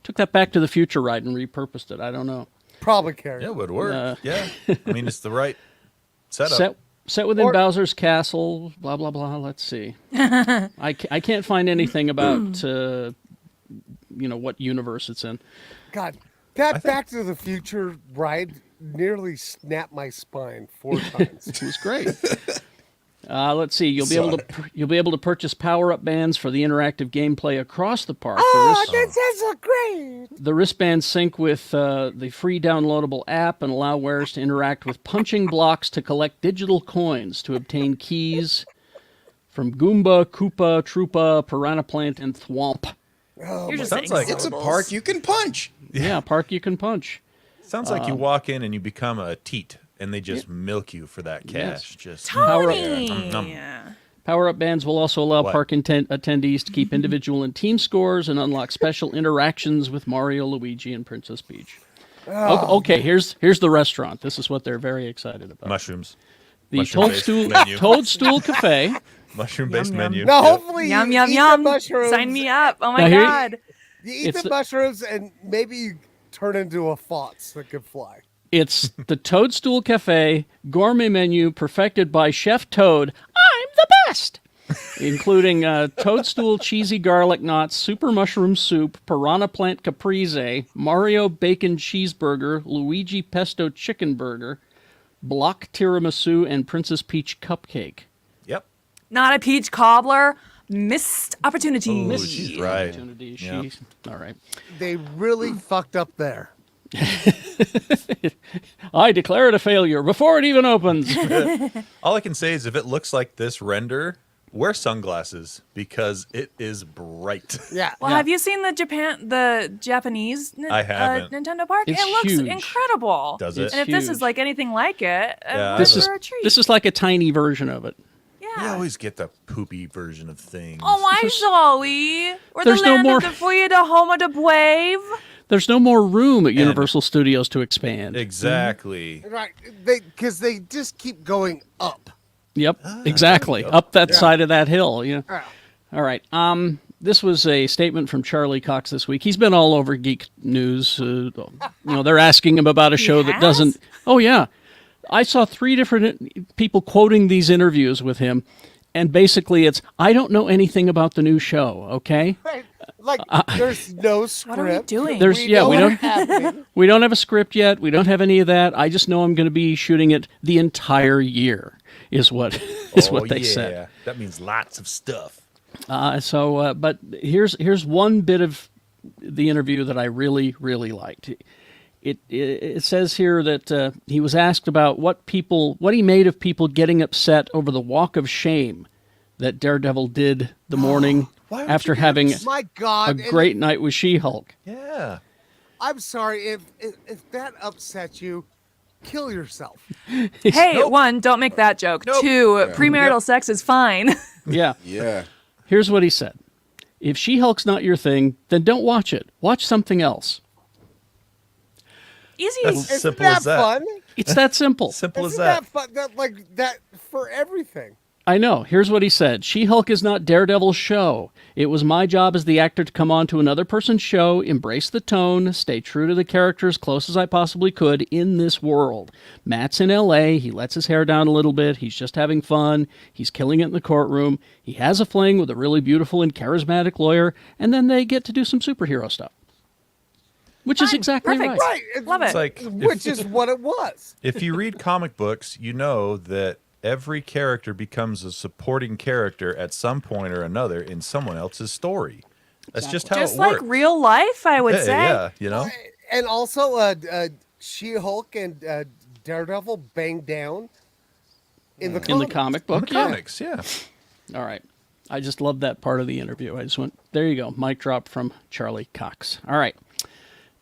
Speaker 2: took that Back to the Future ride and repurposed it. I don't know.
Speaker 3: Probably carry.
Speaker 1: Yeah, it would work. Yeah. I mean, it's the right setup.
Speaker 2: Set within
Speaker 3: Or-
Speaker 2: Bowser's castle, blah, blah, blah. Let's see. I can't find anything about what universe it's in.
Speaker 3: God, that Back to the Future ride nearly snapped my spine 4 times.
Speaker 2: It was great. Let's see. You'll be able to purchase power-up bands for the interactive gameplay across the park.
Speaker 3: This is so great!
Speaker 2: The wristbands sync with the free downloadable app and allow wearers to interact with punching blocks to collect digital coins to obtain keys from Goomba, Koopa, Troopa, Piranha Plant, and Thwomp.
Speaker 4: You're just
Speaker 1: sounds
Speaker 4: saying
Speaker 1: like
Speaker 6: It's a
Speaker 4: syllables.
Speaker 6: park you can punch.
Speaker 2: Yeah, park you can punch.
Speaker 1: Sounds like you walk in and you become a teat, and they just milk you for that cash. Just
Speaker 4: Tony.
Speaker 2: Power-up bands will also allow
Speaker 1: What?
Speaker 2: park attendees to keep individual and team scores and unlock special interactions with Mario, Luigi, and Princess Peach. Okay, here's the restaurant. This is what they're very excited about.
Speaker 1: mushrooms.
Speaker 2: The
Speaker 1: mushroom-based menu.
Speaker 2: Toadstool Cafe.
Speaker 1: Mushroom-based
Speaker 4: Yum, yum.
Speaker 1: menu.
Speaker 3: Now,
Speaker 1: Yep.
Speaker 3: hopefully,
Speaker 4: Yum,
Speaker 3: you
Speaker 4: yum,
Speaker 3: eat
Speaker 4: yum.
Speaker 3: the mushrooms.
Speaker 4: Sign me up. Oh, my
Speaker 2: Now here-
Speaker 4: God.
Speaker 3: You eat
Speaker 2: It's
Speaker 3: the mushrooms, and maybe you turn into a fox that could fly.
Speaker 2: It's the Toadstool Cafe gourmet menu perfected by Chef Toad. I'm the best! Including toadstool cheesy garlic knots, super mushroom soup, piranha plant caprese, Mario bacon cheeseburger, Luigi pesto chicken burger, block tiramisu, and Princess Peach cupcake.
Speaker 1: Yep.
Speaker 4: Not a peach cobbler. Missed opportunity.
Speaker 1: Ooh, she's right.
Speaker 2: Opportunity.
Speaker 1: Yep.
Speaker 2: All right.
Speaker 3: They really fucked up there.
Speaker 2: I declare it a failure before it even opens.
Speaker 1: All I can say is if it looks like this render, wear sunglasses because it is bright.
Speaker 3: Yeah.
Speaker 4: Well,
Speaker 2: Yeah.
Speaker 4: have you seen the Japanese
Speaker 1: I haven't.
Speaker 4: Nintendo park?
Speaker 2: It's
Speaker 4: it looks
Speaker 2: huge.
Speaker 4: incredible.
Speaker 1: Does it?
Speaker 4: And if this
Speaker 2: huge.
Speaker 4: is like anything like it,
Speaker 1: Yeah,
Speaker 2: This
Speaker 4: we're
Speaker 2: is
Speaker 4: for a treat.
Speaker 2: this is like a tiny version of it.
Speaker 1: We
Speaker 4: yeah.
Speaker 1: always get the poopy version of things.
Speaker 4: Oh, I'm sorry. We're the
Speaker 2: There's no
Speaker 4: land
Speaker 2: more-
Speaker 4: of the free, the home of the brave.
Speaker 2: There's no more room at Universal Studios to expand.
Speaker 1: Exactly.
Speaker 3: Right. Because they just keep going up.
Speaker 2: Yep, exactly. Up that side of that hill. Yeah.
Speaker 3: Yeah.
Speaker 2: All right. This was a statement from Charlie Cox this week. He's been all over Geek News. They're asking him about a show that
Speaker 4: has?
Speaker 2: doesn't. Oh yeah, I saw 3 different people quoting these interviews with him, and basically it's I don't know anything about the new show. Okay.
Speaker 3: Right. Like, there's no script.
Speaker 4: What are we doing?
Speaker 2: There's
Speaker 3: We
Speaker 2: yeah
Speaker 3: know
Speaker 2: we
Speaker 3: what's
Speaker 2: don't
Speaker 3: happening.
Speaker 2: we don't have a script yet. We don't have any of that. I just know I'm going to be shooting it the entire year. Is what they said.
Speaker 1: That means lots of stuff.
Speaker 2: But here's one bit of the interview that I really liked. It says here that he was asked about what he made of people getting upset over the walk of shame that Daredevil did the morning
Speaker 1: Why would
Speaker 2: after
Speaker 1: you be
Speaker 2: having
Speaker 3: My God.
Speaker 2: a
Speaker 3: and
Speaker 2: great night with She-Hulk.
Speaker 1: Yeah.
Speaker 3: I'm sorry. If that upsets you, kill yourself.
Speaker 4: Hey, 1, don't make that joke. 2, premarital sex is fine.
Speaker 2: Yeah.
Speaker 6: Yeah.
Speaker 2: Here's what he said: if She-Hulk's not your thing, then don't watch it. Watch something else.
Speaker 4: Easy.
Speaker 1: That's
Speaker 3: Isn't
Speaker 1: simple
Speaker 3: that
Speaker 1: as that.
Speaker 3: fun?
Speaker 2: It's that simple.
Speaker 1: Simple as
Speaker 3: Isn't
Speaker 1: that.
Speaker 3: that fun? That for everything.
Speaker 2: I know. Here's what he said. She-Hulk is not Daredevil's show. It was my job as the actor to come on to another person's show, embrace the tone, stay true to the character as close as I possibly could in this world. Matt's in L.A. He lets his hair down a little bit. He's just having fun. He's killing it in the courtroom. He has a fling with a really beautiful and charismatic lawyer, and then they get to do some superhero stuff. Which is
Speaker 4: Fine.
Speaker 2: exactly
Speaker 4: Perfect.
Speaker 2: right.
Speaker 3: Right.
Speaker 4: Love it.
Speaker 1: It's like
Speaker 3: Which is what it was.
Speaker 1: if you read comic books, you know that every character becomes a supporting character at some point or another in someone else's story. That's just how
Speaker 4: Just
Speaker 1: it
Speaker 4: like
Speaker 1: works.
Speaker 4: real life, I would
Speaker 1: yeah,
Speaker 4: say.
Speaker 1: yeah, you know.
Speaker 3: And also, She-Hulk and Daredevil banged down in the
Speaker 2: In the
Speaker 3: comics.
Speaker 2: comic
Speaker 1: On
Speaker 2: book,
Speaker 1: the
Speaker 2: yeah.
Speaker 1: comics, yeah.
Speaker 2: All right. I just love that part of the interview. I just went, there you go. Mic drop from Charlie Cox. All right.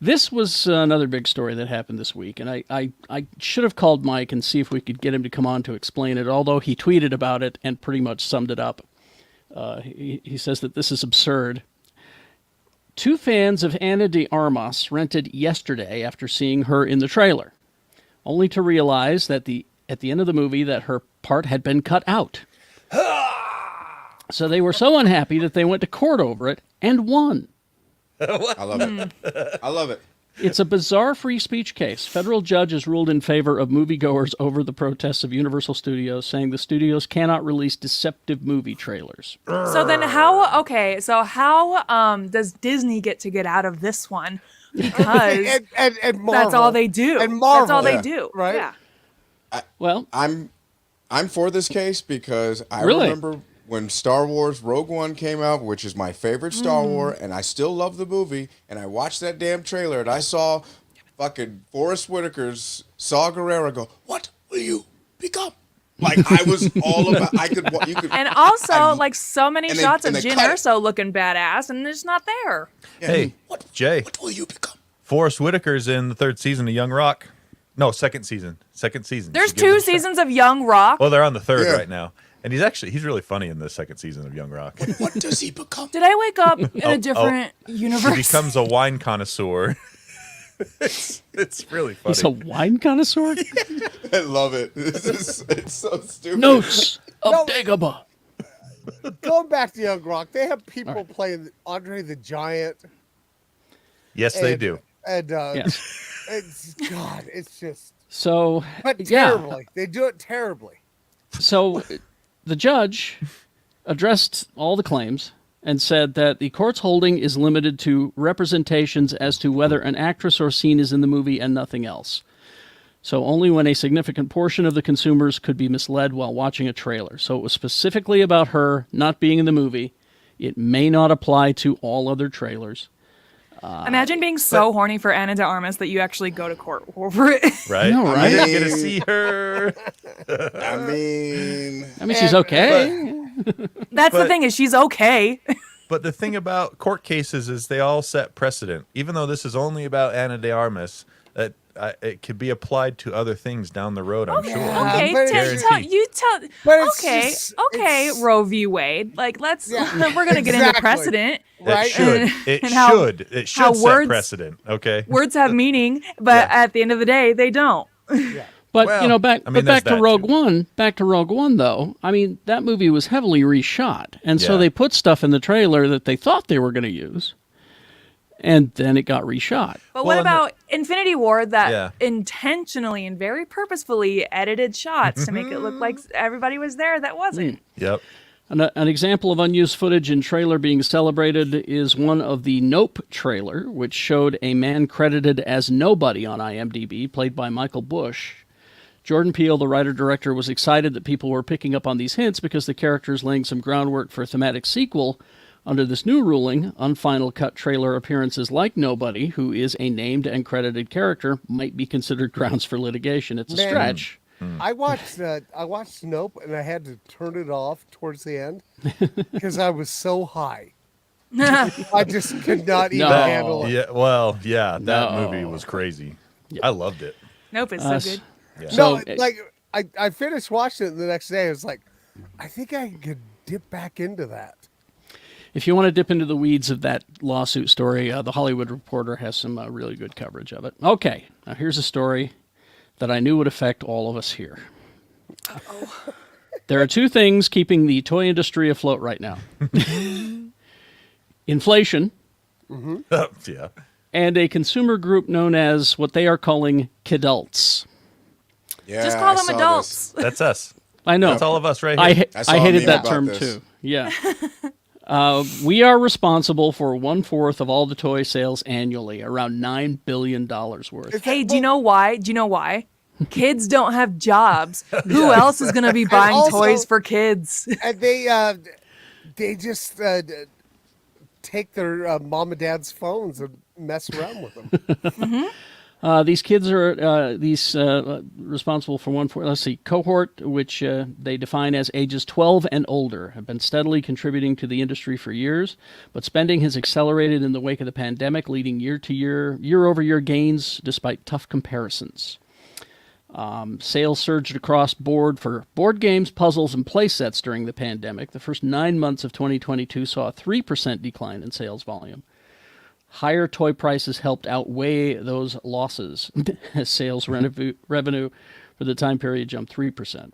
Speaker 2: This was another big story that happened this week, and I should have called Mike and see if we could get him to come on to explain it, although he tweeted about it and pretty much summed it up. He says that this is absurd. 2 fans of Ana de Armas rented yesterday after seeing her in the trailer, only to realize that at the end of the movie that her part had been cut out. So they were so unhappy that they went to court over it and won.
Speaker 6: I love it. I love it.
Speaker 2: It's a bizarre free speech case. Federal judge has ruled in favor of moviegoers over the protests of Universal Studios, saying the studios cannot release deceptive movie trailers.
Speaker 4: So then how? Okay, so how does Disney get out of this one? Because
Speaker 3: and Marvel.
Speaker 4: that's all they do.
Speaker 3: And Marvel.
Speaker 4: That's all
Speaker 6: Yeah.
Speaker 4: they do.
Speaker 3: Right?
Speaker 4: Yeah.
Speaker 2: Well,
Speaker 6: I'm for this case because I
Speaker 2: Really?
Speaker 6: remember when Star Wars Rogue One came out, which is my favorite Star Wars, and I still love the movie, and I watched that damn trailer, and I saw fucking Forrest Whitaker's Saw Gerrera go, "What will you become?" Like, I was all about, you could.
Speaker 4: And also, like, so many
Speaker 6: and
Speaker 4: shots
Speaker 6: they
Speaker 4: of Jyn
Speaker 6: cut it.
Speaker 4: Erso looking badass, and it's not there.
Speaker 1: Hey, Jay,
Speaker 6: What will you become?
Speaker 1: Forrest Whitaker's in the 3rd season of Young Rock. No, second season. Second season.
Speaker 4: There's
Speaker 1: Should give
Speaker 4: 2
Speaker 1: it a shot.
Speaker 4: seasons of Young Rock.
Speaker 1: Well, they're on the 3rd
Speaker 6: Yeah.
Speaker 1: right now. And he's really funny in the 2nd season of Young Rock.
Speaker 6: What does he become?
Speaker 4: Did I wake up in a different
Speaker 1: He
Speaker 4: universe?
Speaker 1: becomes a wine connoisseur. it's really funny.
Speaker 2: he's a wine connoisseur?
Speaker 6: I love it. It's so stupid.
Speaker 2: Notes of
Speaker 3: No.
Speaker 2: Dagobah.
Speaker 3: Going back to Young Rock, they have people playing Andre the Giant.
Speaker 1: Yes, they
Speaker 3: and-
Speaker 1: do.
Speaker 3: And
Speaker 2: Yes.
Speaker 3: it's just.
Speaker 2: So,
Speaker 3: But
Speaker 2: yeah.
Speaker 3: terribly. They do it terribly.
Speaker 2: So the judge addressed all the claims and said that the court's holding is limited to representations as to whether an actress or scene is in the movie and nothing else. So only when a significant portion of the consumers could be misled while watching a trailer. So it was specifically about her not being in the movie. It may not apply to all other trailers.
Speaker 4: Imagine being so horny for Ana de Armas that you actually go to court over it.
Speaker 1: Right?
Speaker 2: know,
Speaker 1: I
Speaker 2: right?
Speaker 1: didn't get to see her.
Speaker 6: I mean,
Speaker 2: She's okay.
Speaker 4: That's the
Speaker 1: But-
Speaker 4: thing is she's okay.
Speaker 1: But the thing about court cases is they all set precedent. Even though this is only about Ana de Armas, that it could be applied to other things down the road, I'm sure.
Speaker 4: Okay,
Speaker 3: but
Speaker 4: But
Speaker 3: it's
Speaker 4: okay,
Speaker 3: just-
Speaker 4: okay,
Speaker 3: it's-
Speaker 4: Roe v. Wade. Like, let's
Speaker 3: Yeah.
Speaker 4: we're gonna get into
Speaker 3: Exactly.
Speaker 4: precedent.
Speaker 3: Right?
Speaker 1: It should.
Speaker 4: And-
Speaker 1: It
Speaker 4: and how-
Speaker 1: should. It
Speaker 4: how
Speaker 1: should set
Speaker 4: words-
Speaker 1: precedent. Okay.
Speaker 4: Words have meaning, but
Speaker 1: Yeah.
Speaker 4: at the end of the day, they don't.
Speaker 2: But
Speaker 1: Well,
Speaker 2: back
Speaker 1: I mean,
Speaker 2: back
Speaker 1: there's
Speaker 2: to
Speaker 1: that
Speaker 2: Rogue
Speaker 1: too.
Speaker 2: One. Back to Rogue One, though. I mean, that movie was heavily reshot, and so
Speaker 1: Yeah.
Speaker 2: they put stuff in the trailer that they thought they were going to use, and then it got reshot.
Speaker 4: But
Speaker 1: Well,
Speaker 4: what
Speaker 1: and
Speaker 4: about Infinity War that
Speaker 1: Yeah.
Speaker 4: intentionally and very purposefully edited shots to make it look like everybody was there that wasn't?
Speaker 1: Yep.
Speaker 2: An example of unused footage in trailer being celebrated is one of the Nope trailer, which showed a man credited as nobody on IMDb, played by Michael Bush. Jordan Peele, the writer-director, was excited that people were picking up on these hints because the character is laying some groundwork for a thematic sequel. Under this new ruling, unfinal cut trailer appearances like Nobody, who is a named and credited character, might be considered grounds for litigation. It's a
Speaker 3: Man.
Speaker 2: stretch.
Speaker 3: I watched Nope, and I had to turn it off towards the end because I was so high. I just could not even
Speaker 2: No.
Speaker 3: handle it.
Speaker 1: Yeah. Well, yeah. That
Speaker 2: No.
Speaker 1: movie was crazy. I loved it.
Speaker 4: Nope, it's
Speaker 2: Uh,
Speaker 4: so good.
Speaker 1: Yeah.
Speaker 2: So-
Speaker 3: No, like I finished watching it the next day. I was like, I think I could dip back into that.
Speaker 2: If you want to dip into the weeds of that lawsuit story, the Hollywood Reporter has some really good coverage of it. Okay, now here's a story that I knew would affect all of us here. There are two things keeping the toy industry afloat right now. Inflation
Speaker 1: Yeah.
Speaker 2: and a consumer group known as what they are calling Cadults.
Speaker 6: yeah,
Speaker 4: Just call
Speaker 6: I
Speaker 4: them
Speaker 6: saw
Speaker 4: adults.
Speaker 6: this.
Speaker 1: That's us.
Speaker 2: I know.
Speaker 1: That's all of us right here.
Speaker 2: I
Speaker 6: saw a
Speaker 2: hated
Speaker 6: meme
Speaker 2: that
Speaker 6: about
Speaker 2: term
Speaker 6: this.
Speaker 2: too. Yeah. We are responsible for 1/4 of all the toy sales annually, around $9 billion worth.
Speaker 4: Hey, do you know why? Do you know why? Kids don't have jobs. Who else is going to be buying
Speaker 3: also-
Speaker 4: toys for kids?
Speaker 3: And they just take their mom and dad's phones and mess around with them.
Speaker 2: These kids are responsible for 1/4. Let's see, cohort, which they define as ages 12 and older, have been steadily contributing to the industry for years, but spending has accelerated in the wake of the pandemic, leading year-over-year gains despite tough comparisons. Sales surged across board for board games, puzzles, and play sets during the pandemic. The first 9 months of 2022 saw a 3% decline in sales volume. Higher toy prices helped outweigh those losses as sales revenue for the time period jumped 3%.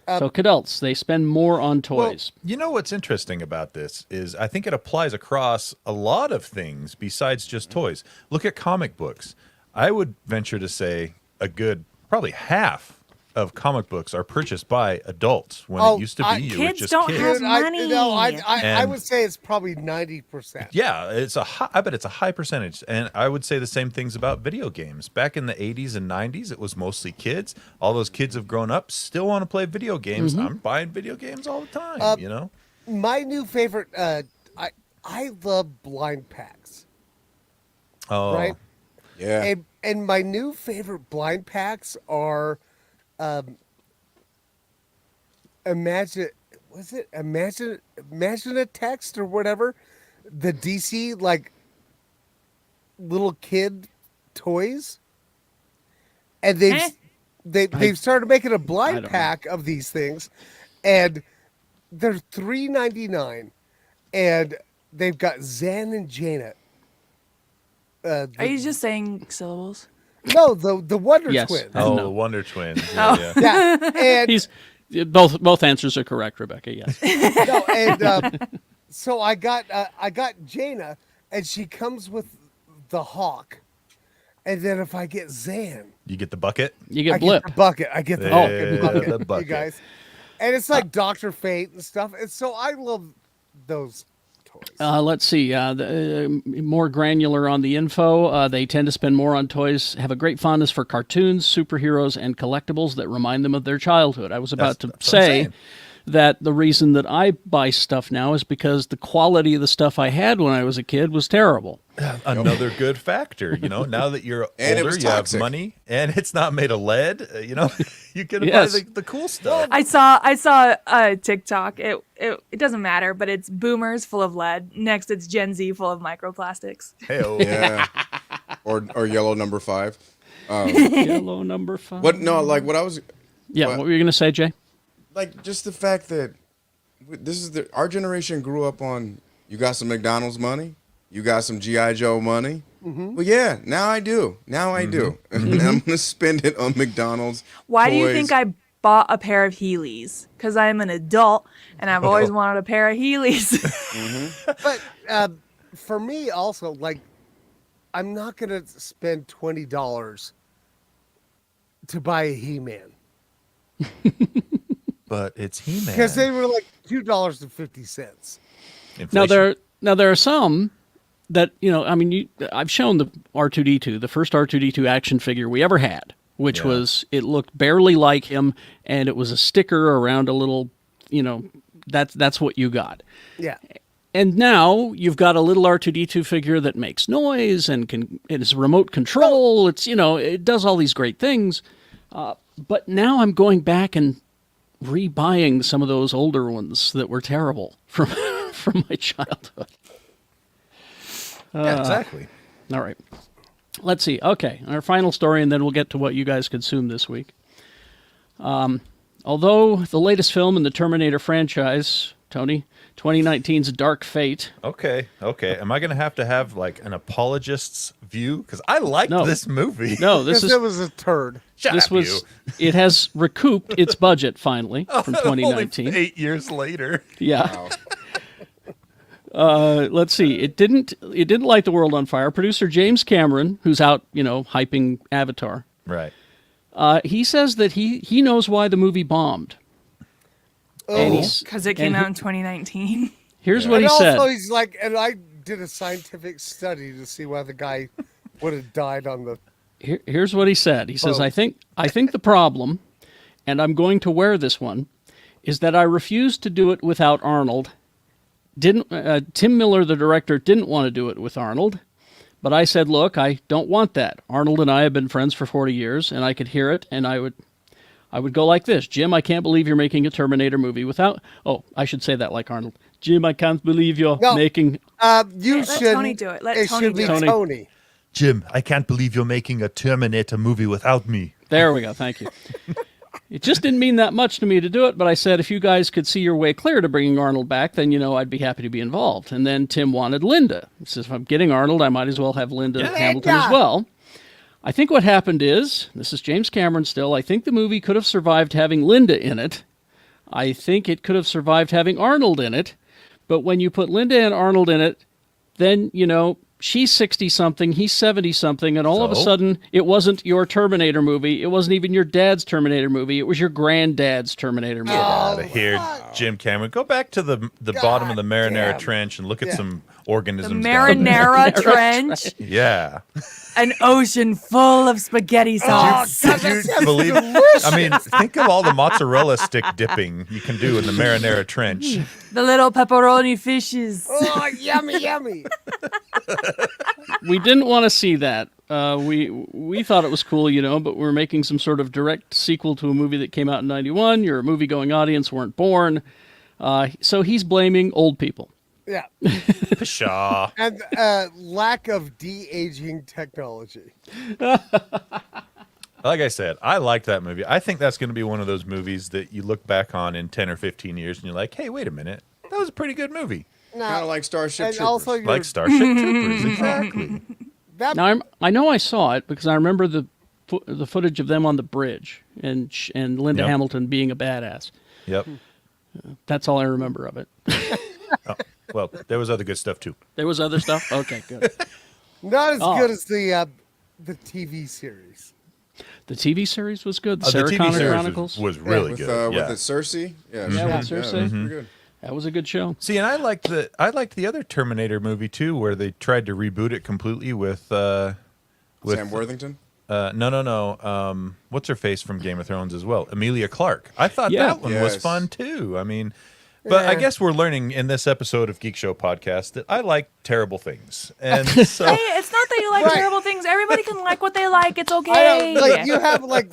Speaker 2: So Cadults, they spend more on toys.
Speaker 1: Well, you know what's interesting about this is I think it applies across a lot of things besides just toys. Look at comic books. I would venture to say a good probably half of comic books are purchased by adults when it used to be you were
Speaker 4: kids
Speaker 1: just
Speaker 4: don't
Speaker 1: kids.
Speaker 4: have
Speaker 3: Dude,
Speaker 4: money.
Speaker 3: I
Speaker 1: And-
Speaker 3: would say it's probably 90%.
Speaker 1: Yeah, I bet it's a high percentage. And I would say the same things about video games. Back in the 80s and 90s, it was mostly kids. All those kids have grown up, still want to play video games. I'm buying video games all the time, you know?
Speaker 3: My new favorite, I love blind packs,
Speaker 1: Oh,
Speaker 3: right?
Speaker 6: Yeah.
Speaker 3: And my new favorite blind packs are, imagine a text or whatever, the DC like little kid toys, and they've started making a
Speaker 2: I
Speaker 3: blind
Speaker 2: don't
Speaker 3: pack of these things, and they're $3.99, and they've got Zan and Jaina.
Speaker 4: Are you just saying syllables?
Speaker 3: No, the Wonder
Speaker 2: Yes.
Speaker 3: Twins.
Speaker 1: oh,
Speaker 2: No.
Speaker 1: the Wonder Twins. Yeah,
Speaker 4: Oh.
Speaker 1: yeah.
Speaker 3: Yeah, and
Speaker 2: He's both answers are correct, Rebecca. Yes.
Speaker 3: no, and so I got Jaina, and she comes with the hawk, and then if I get Zan,
Speaker 1: You get the bucket?
Speaker 2: You
Speaker 3: I
Speaker 2: get Blip.
Speaker 3: get the bucket. I get the
Speaker 1: Oh,
Speaker 3: fucking bucket,
Speaker 1: the bucket.
Speaker 3: you guys, and it's like Dr. Fate and stuff, and so I love those toys.
Speaker 2: Let's see. More granular on the info. They tend to spend more on toys, have a great fondness for cartoons, superheroes, and collectibles that remind them of their childhood. I was about to
Speaker 1: that's what I'm
Speaker 2: say
Speaker 1: saying.
Speaker 2: that the reason that I buy stuff now is because the quality of the stuff I had when I was a kid was terrible.
Speaker 1: Another good factor, you know. Now that you're
Speaker 6: And it
Speaker 1: older,
Speaker 6: was
Speaker 1: you have
Speaker 6: toxic.
Speaker 1: money, and it's not made of lead. You know, you can
Speaker 2: Yes.
Speaker 1: buy the cool stuff.
Speaker 4: I saw a TikTok. It doesn't matter, but it's boomers full of lead. Next, it's Gen Z full of microplastics.
Speaker 1: Hey-o.
Speaker 6: Yeah. or yellow number 5.
Speaker 2: Yellow number 5.
Speaker 6: What? No, like what I was.
Speaker 2: Yeah, what were you going to say, Jay?
Speaker 6: Like just the fact that this is our generation grew up on you got some McDonald's money, you got some GI Joe money. Well, yeah, now I do, and I'm gonna spend it on McDonald's.
Speaker 4: Why do you
Speaker 6: toys.
Speaker 4: think I bought a pair of Heelys? Because I'm an adult and I've always wanted a pair of Heelys.
Speaker 3: But for me, also, like, I'm not gonna spend $20 to buy a He-Man
Speaker 1: But it's He-Man.
Speaker 3: because they were like $2.50.
Speaker 1: Inflation.
Speaker 2: Now there are some that, you know, I mean, I've shown the R2D2, the first R2D2 action figure we ever had, which
Speaker 1: Yeah.
Speaker 2: was, it looked barely like him, and it was a sticker around a little, you know, that's what you got.
Speaker 3: Yeah.
Speaker 2: And now you've got a little R2D2 figure that makes noise and it is remote control. It's, you know, it does all these great things. But now I'm going back and rebuying some of those older ones that were terrible from from my childhood.
Speaker 1: Yeah, exactly.
Speaker 2: All right. Let's see. Okay, our final story, and then we'll get to what you guys consumed this week. Although the latest film in the Terminator franchise, Tony, 2019's Dark Fate.
Speaker 1: Okay. Am I going to have like an apologist's view? Because I liked
Speaker 2: No.
Speaker 1: this movie.
Speaker 2: No, this
Speaker 3: Because
Speaker 2: is
Speaker 3: it was a turd.
Speaker 1: Shut
Speaker 2: this
Speaker 1: up,
Speaker 2: was it has recouped its budget finally from
Speaker 1: you. Only
Speaker 2: 2019.
Speaker 1: 8 years later.
Speaker 2: Yeah. Let's see. It didn't light the world on fire. Producer James Cameron, who's out, you know, hyping Avatar,
Speaker 1: Right.
Speaker 2: he says that he knows why the movie bombed. And he's-
Speaker 4: Because it came
Speaker 2: and
Speaker 4: out in 2019.
Speaker 2: Here's what
Speaker 3: And
Speaker 2: he
Speaker 3: also,
Speaker 2: said.
Speaker 3: he's like, and I did a scientific study to see why the guy would have died on the.
Speaker 2: Here's what he said. He says,
Speaker 3: Oh.
Speaker 2: I think the problem, and I'm going to wear this one, is that I refused to do it without Arnold. Tim Miller, the director, didn't want to do it with Arnold, but I said, look, I don't want that. Arnold and I have been friends for 40 years, and I could hear it, and I would go like this. Jim, I can't believe you're making a Terminator movie without... Oh, I should say that like Arnold. Jim, I can't believe you're
Speaker 3: No.
Speaker 2: making...
Speaker 3: You
Speaker 4: Let
Speaker 3: should.
Speaker 4: Tony do it. Let
Speaker 3: it
Speaker 4: Tony
Speaker 3: should be
Speaker 4: do it.
Speaker 3: Tony.
Speaker 1: Jim, I can't believe you're making a Terminator movie without me.
Speaker 2: There we go. Thank you. It just didn't mean that much to me to do it, but I said if you guys could see your way clear to bringing Arnold back, then, you know, I'd be happy to be involved. And then Tim wanted Linda. He says, if I'm getting Arnold, I might as well have Linda Hamilton as well. I think what happened is, this is James Cameron still, I think the movie could have survived having Linda in it. I think it could have survived having Arnold in it. But when you put Linda and Arnold in it, then, you know, she's 60-something, he's 70-something, and all of a
Speaker 1: So?
Speaker 2: sudden, it wasn't your Terminator movie. It wasn't even your dad's Terminator movie. It was your granddad's Terminator movie.
Speaker 1: Out of here, Jim Cameron. Go back to the bottom of the Marinara
Speaker 3: damn.
Speaker 1: Trench and look at some
Speaker 4: The
Speaker 1: organisms. down there.
Speaker 4: Marinara Trench,
Speaker 1: Yeah.
Speaker 4: an ocean full of spaghetti sauce.
Speaker 1: Did you believe? I mean, think of all the mozzarella stick dipping you can do in the Marinara Trench.
Speaker 4: The little pepperoni fishes.
Speaker 3: Oh, yummy, yummy.
Speaker 2: We didn't want to see that. We thought it was cool, but we're making some sort of direct sequel to a movie that came out in 91. Your movie-going audience weren't born. So he's blaming old people.
Speaker 3: Yeah.
Speaker 1: Pshaw.
Speaker 3: And lack of de-aging technology.
Speaker 1: Like I said, I liked that movie. I think that's going to be one of those movies that you look back on in 10 or 15 years and you're like, hey, wait a minute. That was a pretty good movie.
Speaker 3: No,
Speaker 6: Kind of like Starship
Speaker 3: and
Speaker 6: Troopers.
Speaker 3: also you're,
Speaker 1: Like Starship Troopers, exactly.
Speaker 3: that,
Speaker 2: Now I know I saw it because I remember the footage of them on the bridge and Linda
Speaker 1: Yep.
Speaker 2: Hamilton being a badass.
Speaker 1: Yep.
Speaker 2: That's all I remember of it.
Speaker 1: Well, there was other good stuff too.
Speaker 2: There was other stuff. Okay, good.
Speaker 3: not as
Speaker 2: Oh.
Speaker 3: good as the TV series.
Speaker 2: The TV series was good. The
Speaker 1: The
Speaker 2: Sarah
Speaker 1: TV
Speaker 2: Connor
Speaker 1: series
Speaker 2: Chronicles.
Speaker 1: was really
Speaker 6: with,
Speaker 1: good.
Speaker 6: with
Speaker 1: Yeah.
Speaker 6: the Cersei. Yeah,
Speaker 2: Yeah, with Cersei.
Speaker 6: that's pretty good.
Speaker 2: That was a good show.
Speaker 1: See, and I liked the other Terminator movie too, where they tried to reboot it completely with
Speaker 6: Sam Worthington.
Speaker 1: no. What's her face from Game of Thrones as well? Emilia Clarke. I thought
Speaker 2: Yeah.
Speaker 1: that one was
Speaker 6: Yes.
Speaker 1: fun too. I mean, but I
Speaker 3: Yeah.
Speaker 1: guess we're learning in this episode of Geek Show podcast that I like terrible things, and so
Speaker 4: Hey, it's not that you like
Speaker 3: Right.
Speaker 4: terrible things. Everybody can like what they like. It's
Speaker 3: I
Speaker 4: okay.
Speaker 3: don't, like you have like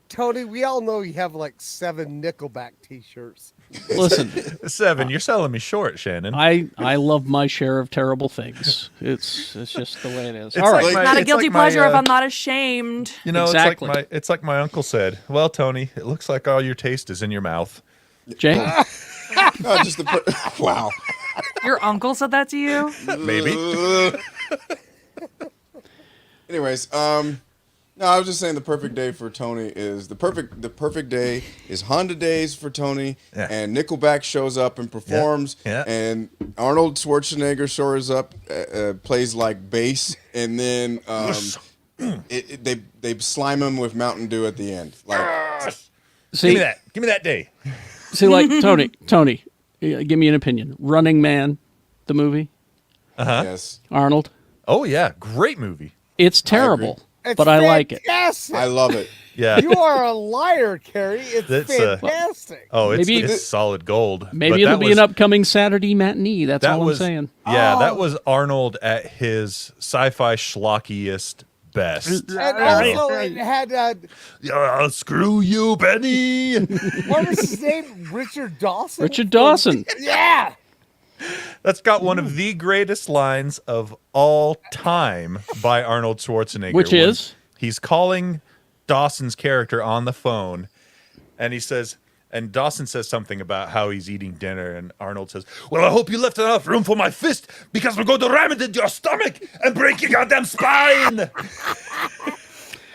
Speaker 3: Tony. We all know you have like 7 Nickelback T-shirts.
Speaker 2: Listen,
Speaker 1: 7. You're selling me short, Shannon.
Speaker 2: I love my share of terrible things. It's just the way it is.
Speaker 1: It's
Speaker 2: All right.
Speaker 1: like
Speaker 4: Not a
Speaker 1: it's
Speaker 4: guilty
Speaker 1: like my,
Speaker 4: pleasure if I'm not ashamed.
Speaker 1: You know,
Speaker 2: Exactly.
Speaker 1: it's like my uncle said. Well, Tony, it looks like all your taste is in your mouth.
Speaker 2: Jay?
Speaker 6: No, just to put. Wow.
Speaker 4: Your uncle said that to you?
Speaker 1: Maybe.
Speaker 6: Anyways, no, I was just saying the perfect day for Tony is the perfect day is Honda Days for Tony,
Speaker 1: Yeah.
Speaker 6: and Nickelback shows up and performs,
Speaker 1: Yeah.
Speaker 6: and Arnold Schwarzenegger shows up, plays like bass, and then they slime him with Mountain Dew at the end. Like,
Speaker 2: See,
Speaker 1: Give me that day.
Speaker 2: see, like Tony, give me an opinion. Running Man, the movie,
Speaker 6: yes,
Speaker 2: Arnold.
Speaker 1: Oh yeah, great movie.
Speaker 2: It's terrible,
Speaker 3: It's
Speaker 2: but I like it.
Speaker 3: fantastic.
Speaker 6: I love it.
Speaker 1: Yeah.
Speaker 3: You are a liar, Carrie. It's
Speaker 1: That's,
Speaker 3: fantastic.
Speaker 1: Oh,
Speaker 2: Maybe-
Speaker 1: it's solid gold.
Speaker 2: Maybe
Speaker 1: But
Speaker 2: it'll
Speaker 1: that
Speaker 2: be
Speaker 1: was-
Speaker 2: an upcoming Saturday matinee. That's
Speaker 1: That
Speaker 2: all
Speaker 1: was
Speaker 2: I'm saying.
Speaker 1: Yeah,
Speaker 3: Oh.
Speaker 1: that was Arnold at his sci-fi schlockiest best.
Speaker 3: And also, it had
Speaker 1: Yeah, screw you, Benny.
Speaker 3: what was his name? Richard Dawson.
Speaker 2: Richard Dawson.
Speaker 3: Yeah.
Speaker 1: That's got one of the greatest lines of all time by Arnold Schwarzenegger.
Speaker 2: Which
Speaker 1: when
Speaker 2: is?
Speaker 1: he's calling Dawson's character on the phone, and he says, and Dawson says something about how he's eating dinner, and Arnold says, "Well, I hope you left enough room for my fist, because we're going to ram it into your stomach and break your goddamn spine."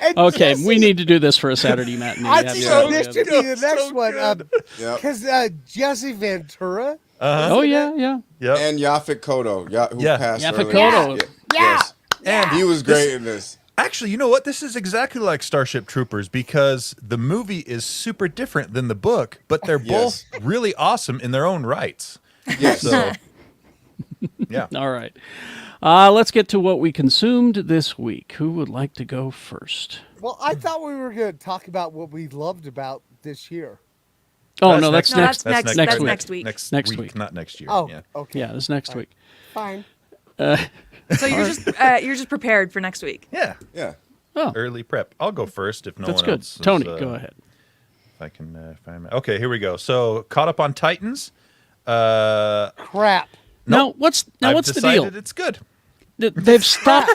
Speaker 3: And
Speaker 2: Okay,
Speaker 3: Jesse-
Speaker 2: we need to do this for a Saturday matinee.
Speaker 3: I
Speaker 2: That's
Speaker 3: think
Speaker 2: so
Speaker 3: this
Speaker 2: good.
Speaker 3: should be the
Speaker 1: So
Speaker 3: next one.
Speaker 1: good.
Speaker 6: Yep.
Speaker 3: Because Jesse Ventura.
Speaker 2: Oh yeah, yeah.
Speaker 1: Yep.
Speaker 6: And Yaphet Kotto, who
Speaker 1: Yeah.
Speaker 6: passed
Speaker 2: Yaphet
Speaker 6: earlier.
Speaker 2: Kotto.
Speaker 6: Yeah.
Speaker 3: Yeah.
Speaker 6: Yes.
Speaker 1: And
Speaker 6: He was great in this.
Speaker 1: actually, you know what? This is exactly like Starship Troopers because the movie is super different than the book, but they're both
Speaker 6: Yes.
Speaker 1: really awesome in their own rights.
Speaker 6: Yes.
Speaker 1: So, yeah.
Speaker 2: All right. Let's get to what we consumed this week. Who would like to go first?
Speaker 3: Well, I thought we were going to talk about what we loved about this year.
Speaker 2: Oh
Speaker 1: That's
Speaker 2: no, that's
Speaker 4: No,
Speaker 2: next.
Speaker 4: that's
Speaker 2: next
Speaker 4: that's
Speaker 2: week.
Speaker 4: next week.
Speaker 1: Next
Speaker 2: week.
Speaker 1: week, not next year.
Speaker 3: Oh,
Speaker 1: Yeah.
Speaker 3: okay.
Speaker 2: Yeah, this next week.
Speaker 3: Fine.
Speaker 4: So you're just prepared for next week.
Speaker 1: Yeah.
Speaker 6: Yeah.
Speaker 2: Oh,
Speaker 1: Early prep. I'll go first if no
Speaker 2: that's
Speaker 1: one
Speaker 2: good.
Speaker 1: else. is,
Speaker 2: Tony, go ahead.
Speaker 1: If I can find my. Okay, here we go. So, caught up on Titans.
Speaker 3: Crap.
Speaker 2: Now, what's
Speaker 1: I've
Speaker 2: the deal?
Speaker 1: decided it's good.
Speaker 2: They've stopped.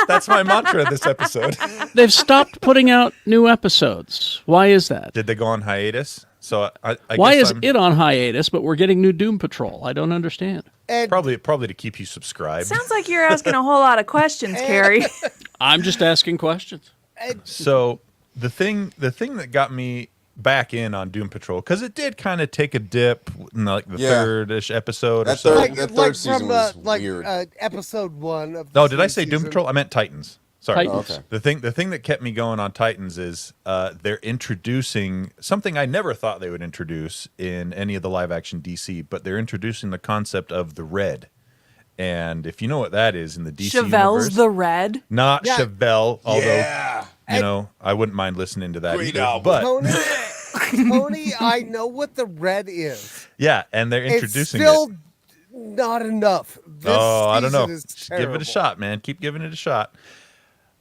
Speaker 1: That's my mantra this episode.
Speaker 2: They've stopped putting out new episodes. Why is that?
Speaker 1: Did they go on hiatus? So I
Speaker 2: Why
Speaker 1: guess
Speaker 2: is
Speaker 1: I'm
Speaker 2: it on hiatus, but we're getting new Doom Patrol? I don't understand.
Speaker 3: And
Speaker 1: probably to keep you subscribed.
Speaker 4: Sounds like you're asking a whole lot of questions, Carrie.
Speaker 2: I'm just asking questions.
Speaker 1: So the thing that got me back in on Doom Patrol because it did kind of take a dip in like the third-ish episode or
Speaker 6: That
Speaker 1: so.
Speaker 6: third- that third season was weird.
Speaker 3: Episode 1 of the
Speaker 1: No, did I
Speaker 3: third
Speaker 1: say Doom
Speaker 3: season.
Speaker 1: Patrol? I meant Titans. Sorry.
Speaker 2: Titans.
Speaker 6: Okay.
Speaker 1: The thing that kept me going on Titans is they're introducing something I never thought they would introduce in any of the live action DC, but they're introducing the concept of the Red. And if you know what that is in the DC
Speaker 4: Chevelle's
Speaker 1: universe,
Speaker 4: the Red.
Speaker 1: not
Speaker 3: Yeah.
Speaker 1: Chevelle, although
Speaker 6: Yeah.
Speaker 1: I wouldn't mind listening to that
Speaker 6: Great
Speaker 1: either.
Speaker 6: album.
Speaker 1: But
Speaker 3: Tony, I know what the Red is.
Speaker 1: yeah, and they're
Speaker 3: It's
Speaker 1: introducing
Speaker 3: still
Speaker 1: it.
Speaker 3: not enough. This
Speaker 1: I don't know.
Speaker 3: season is
Speaker 1: Just give it a
Speaker 3: terrible.
Speaker 1: shot, man. Keep giving it a shot.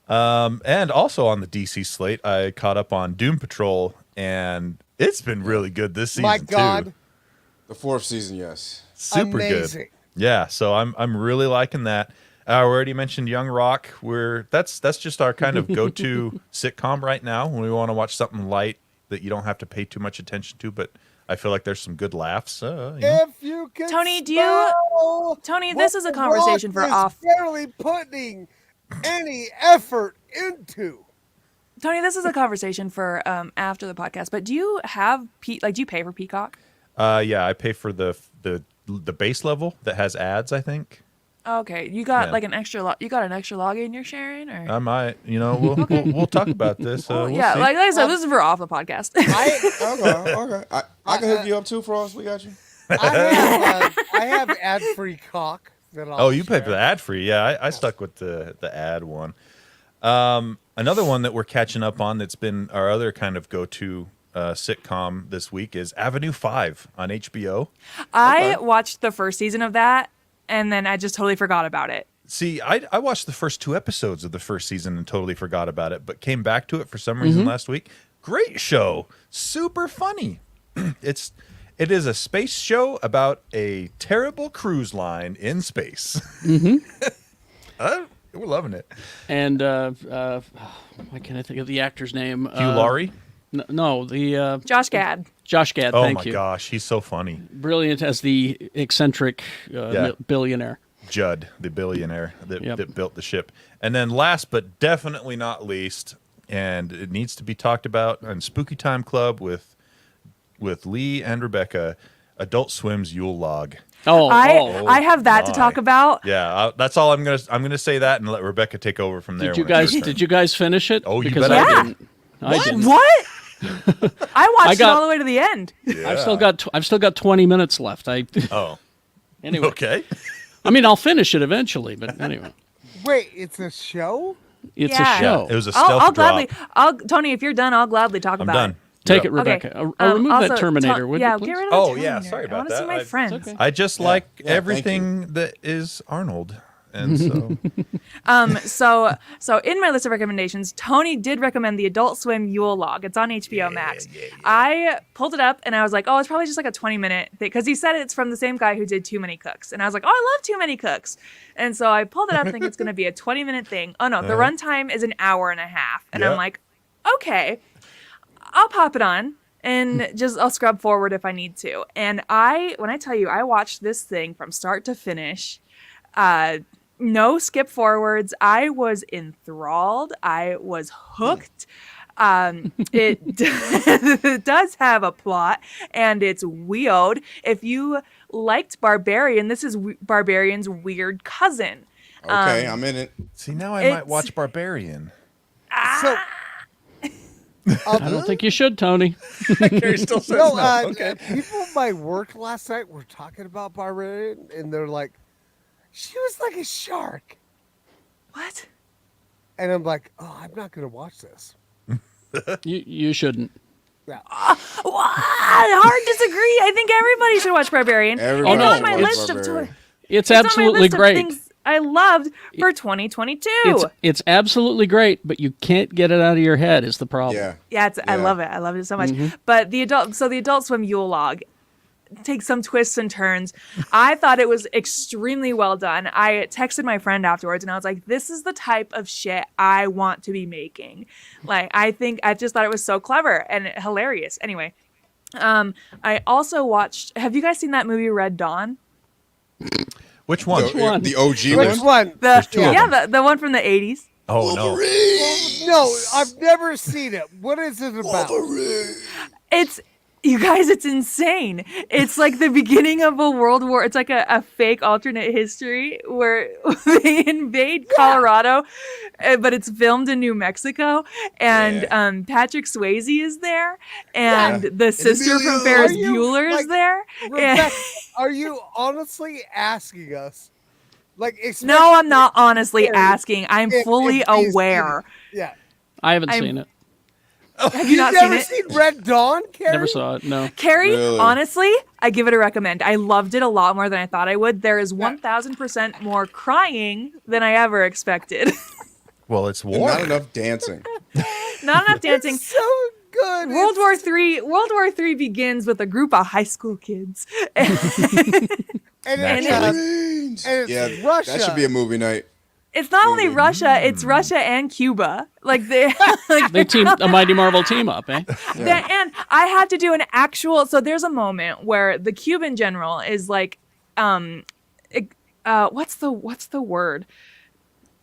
Speaker 1: And also on the DC slate, I caught up on Doom Patrol, and it's been really good this season
Speaker 3: My God,
Speaker 1: too.
Speaker 6: The 4th season, yes.
Speaker 1: Super
Speaker 3: amazing.
Speaker 1: good. Yeah, so I'm really liking that. I already mentioned Young Rock. That's just our kind of go-to sitcom right now when we want to watch something light that you don't have to pay too much attention to, but I feel like there's some good laughs.
Speaker 3: If you can
Speaker 4: Tony, do
Speaker 3: smell
Speaker 4: Tony, this
Speaker 3: what
Speaker 4: is a
Speaker 3: The
Speaker 4: conversation
Speaker 3: Rock
Speaker 4: for
Speaker 3: is
Speaker 4: off.
Speaker 3: barely putting any effort into.
Speaker 4: Tony, this is a conversation for after the podcast. But do you have do you pay for Peacock?
Speaker 1: Yeah, I pay for the base level that has ads, I think.
Speaker 4: Okay, you got
Speaker 1: Yeah.
Speaker 4: like an extra. You got an extra login you're sharing, or
Speaker 1: I might, we'll talk about this.
Speaker 4: Well,
Speaker 1: We'll
Speaker 4: yeah,
Speaker 1: see.
Speaker 4: like I said, this is for off the podcast.
Speaker 6: Okay. I can hook you up too for us. We got you.
Speaker 3: I have ad-free cock. That I'll
Speaker 1: Oh, you paid
Speaker 3: share.
Speaker 1: for the ad free. Yeah, I stuck with the ad one. Another one that we're catching up on that's been our other kind of go-to sitcom this week is Avenue 5 on HBO.
Speaker 4: I watched the first season of that, and then I just totally forgot about it.
Speaker 1: See, I watched the first 2 episodes of the first season and totally forgot about it, but came back to it for some reason last week. Great show. Super funny. It is a space show about a terrible cruise line in space. We're loving it.
Speaker 2: And why can't I think of the actor's name?
Speaker 1: Hugh Laurie.
Speaker 2: No, the
Speaker 4: Josh Gad.
Speaker 2: Josh Gad.
Speaker 1: Oh
Speaker 2: Thank
Speaker 1: my
Speaker 2: you.
Speaker 1: gosh, he's so funny.
Speaker 2: Brilliant as the eccentric billionaire.
Speaker 1: Judd, the billionaire that,
Speaker 2: Yep.
Speaker 1: that built the ship. And then last but definitely not least, and it needs to be talked about on Spooky Time Club with Lee and Rebecca, Adult Swim's Yule Log.
Speaker 4: I have that to
Speaker 1: my.
Speaker 4: talk about.
Speaker 1: Yeah, that's all I'm gonna say that and let Rebecca take over from there.
Speaker 2: Did you
Speaker 1: when it's
Speaker 2: guys
Speaker 1: her turn.
Speaker 2: did you guys finish it?
Speaker 1: Oh, you
Speaker 2: Because
Speaker 1: bet I
Speaker 2: I
Speaker 1: did.
Speaker 2: didn't. I didn't.
Speaker 4: What? I watched
Speaker 2: got-
Speaker 4: it all the way to the end.
Speaker 2: I've still got 20 minutes left.
Speaker 1: Oh,
Speaker 2: Anyway.
Speaker 1: okay.
Speaker 2: I mean, I'll finish it eventually, but anyway,
Speaker 3: Wait, it's a show?
Speaker 2: it's
Speaker 4: Yeah.
Speaker 2: a show.
Speaker 1: It was a stealth
Speaker 4: I'll
Speaker 1: drop.
Speaker 4: gladly. Tony, if you're done, I'll gladly talk
Speaker 1: I'm
Speaker 4: about
Speaker 1: done.
Speaker 4: it.
Speaker 2: Take
Speaker 1: You're
Speaker 2: it,
Speaker 1: up.
Speaker 2: Rebecca.
Speaker 4: Okay.
Speaker 2: Remove
Speaker 4: Also,
Speaker 2: that Terminator, would
Speaker 4: yeah,
Speaker 2: you please?
Speaker 4: get rid of the
Speaker 1: Oh,
Speaker 4: Terminator.
Speaker 1: yeah, sorry
Speaker 4: I
Speaker 1: about
Speaker 4: want to see
Speaker 1: that.
Speaker 4: my
Speaker 1: It's
Speaker 4: friend.
Speaker 2: okay.
Speaker 1: I just like
Speaker 6: Yeah, thank
Speaker 1: everything that is Arnold, and so
Speaker 4: So in my list of recommendations, Tony did recommend the Adult Swim Yule Log. It's on HBO Max. I pulled it up and I was like, oh, it's probably just like a 20-minute thing, because he said it's from the same guy who did Too Many Cooks, and I was like, oh, I love Too Many Cooks, and so I pulled it up thinking it's going to be a 20-minute thing. Oh no, the runtime is an hour and a half, and
Speaker 1: Yep.
Speaker 4: I'm like, okay, I'll pop it on. And just I'll scrub forward if I need to. And when I tell you, I watched this thing from start to finish. No skip forwards. I was enthralled. I was hooked. It it does have a plot, and it's weird. If you liked Barbarian, this is Barbarian's weird cousin.
Speaker 6: Okay, I'm in it.
Speaker 1: see now I might
Speaker 4: It's-
Speaker 1: watch Barbarian.
Speaker 3: So,
Speaker 2: I don't think you should, Tony.
Speaker 1: Carrie still says
Speaker 3: no,
Speaker 1: no. Okay.
Speaker 3: people at my work last night were talking about Barbarian, and they're like, she was like a shark.
Speaker 4: What?
Speaker 3: And I'm like, oh, I'm not going to watch this.
Speaker 2: You shouldn't.
Speaker 3: Yeah.
Speaker 4: Hard disagree. I think everybody should watch Barbarian.
Speaker 6: Everybody
Speaker 2: should
Speaker 4: it's on my
Speaker 2: watch
Speaker 4: list of
Speaker 6: Barbarian.
Speaker 2: It's
Speaker 4: on my
Speaker 2: absolutely
Speaker 4: list of
Speaker 2: great.
Speaker 4: things I loved for 2022.
Speaker 2: It's absolutely great, but you can't get it out of your head is the problem.
Speaker 6: Yeah.
Speaker 4: Yeah, I
Speaker 6: Yeah.
Speaker 4: love it. I love it so much. But the Adult Swim Yule Log takes some twists and turns. I thought it was extremely well done. I texted my friend afterwards and I was like, this is the type of shit I want to be making. Like, I just thought it was so clever and hilarious. Anyway, I also watched, have you guys seen that movie Red Dawn?
Speaker 1: Which one?
Speaker 2: one?
Speaker 6: The OG
Speaker 3: Which
Speaker 6: one?
Speaker 3: one?
Speaker 1: two of
Speaker 4: The one from the 80s.
Speaker 1: Oh no.
Speaker 3: No, I've never seen it. What is it about?
Speaker 4: It's you guys, it's insane. It's like the beginning of a world war. It's like a fake alternate history where they invade Colorado, but it's filmed in New Mexico. And
Speaker 6: Yeah.
Speaker 4: Patrick Swayze is there, and the sister from
Speaker 6: Emilio.
Speaker 4: Ferris
Speaker 3: Are you,
Speaker 4: Bueller is
Speaker 3: like,
Speaker 4: there.
Speaker 3: Rebecca, are you honestly asking us? Like,
Speaker 4: No, I'm not honestly
Speaker 3: Carrie,
Speaker 4: asking. I'm
Speaker 3: if
Speaker 4: fully
Speaker 3: he's in it.
Speaker 4: aware.
Speaker 3: Yeah.
Speaker 2: I haven't
Speaker 4: I'm-
Speaker 2: seen it.
Speaker 4: Have you
Speaker 3: You've
Speaker 4: not
Speaker 3: never
Speaker 4: seen it?
Speaker 3: seen Red Dawn, Carrie?
Speaker 2: Never saw it. No.
Speaker 4: Carrie,
Speaker 6: Really?
Speaker 4: honestly, I give it a recommend. I loved it a lot more than I thought I would. There is 1000% more crying than I ever expected.
Speaker 1: Well, it's
Speaker 6: And
Speaker 1: war.
Speaker 6: not enough dancing.
Speaker 4: Not enough dancing.
Speaker 3: It's so good.
Speaker 4: World War III begins with a group of high school kids.
Speaker 3: And it's,
Speaker 1: Naturally.
Speaker 3: and it's
Speaker 6: Yeah,
Speaker 3: Russia.
Speaker 6: that should be a movie night.
Speaker 4: It's not only Russia, it's Russia and Cuba. Like they
Speaker 2: They team a Mighty Marvel team up, eh?
Speaker 4: and I had to do an actual so there's a moment where the Cuban general is like what's the word?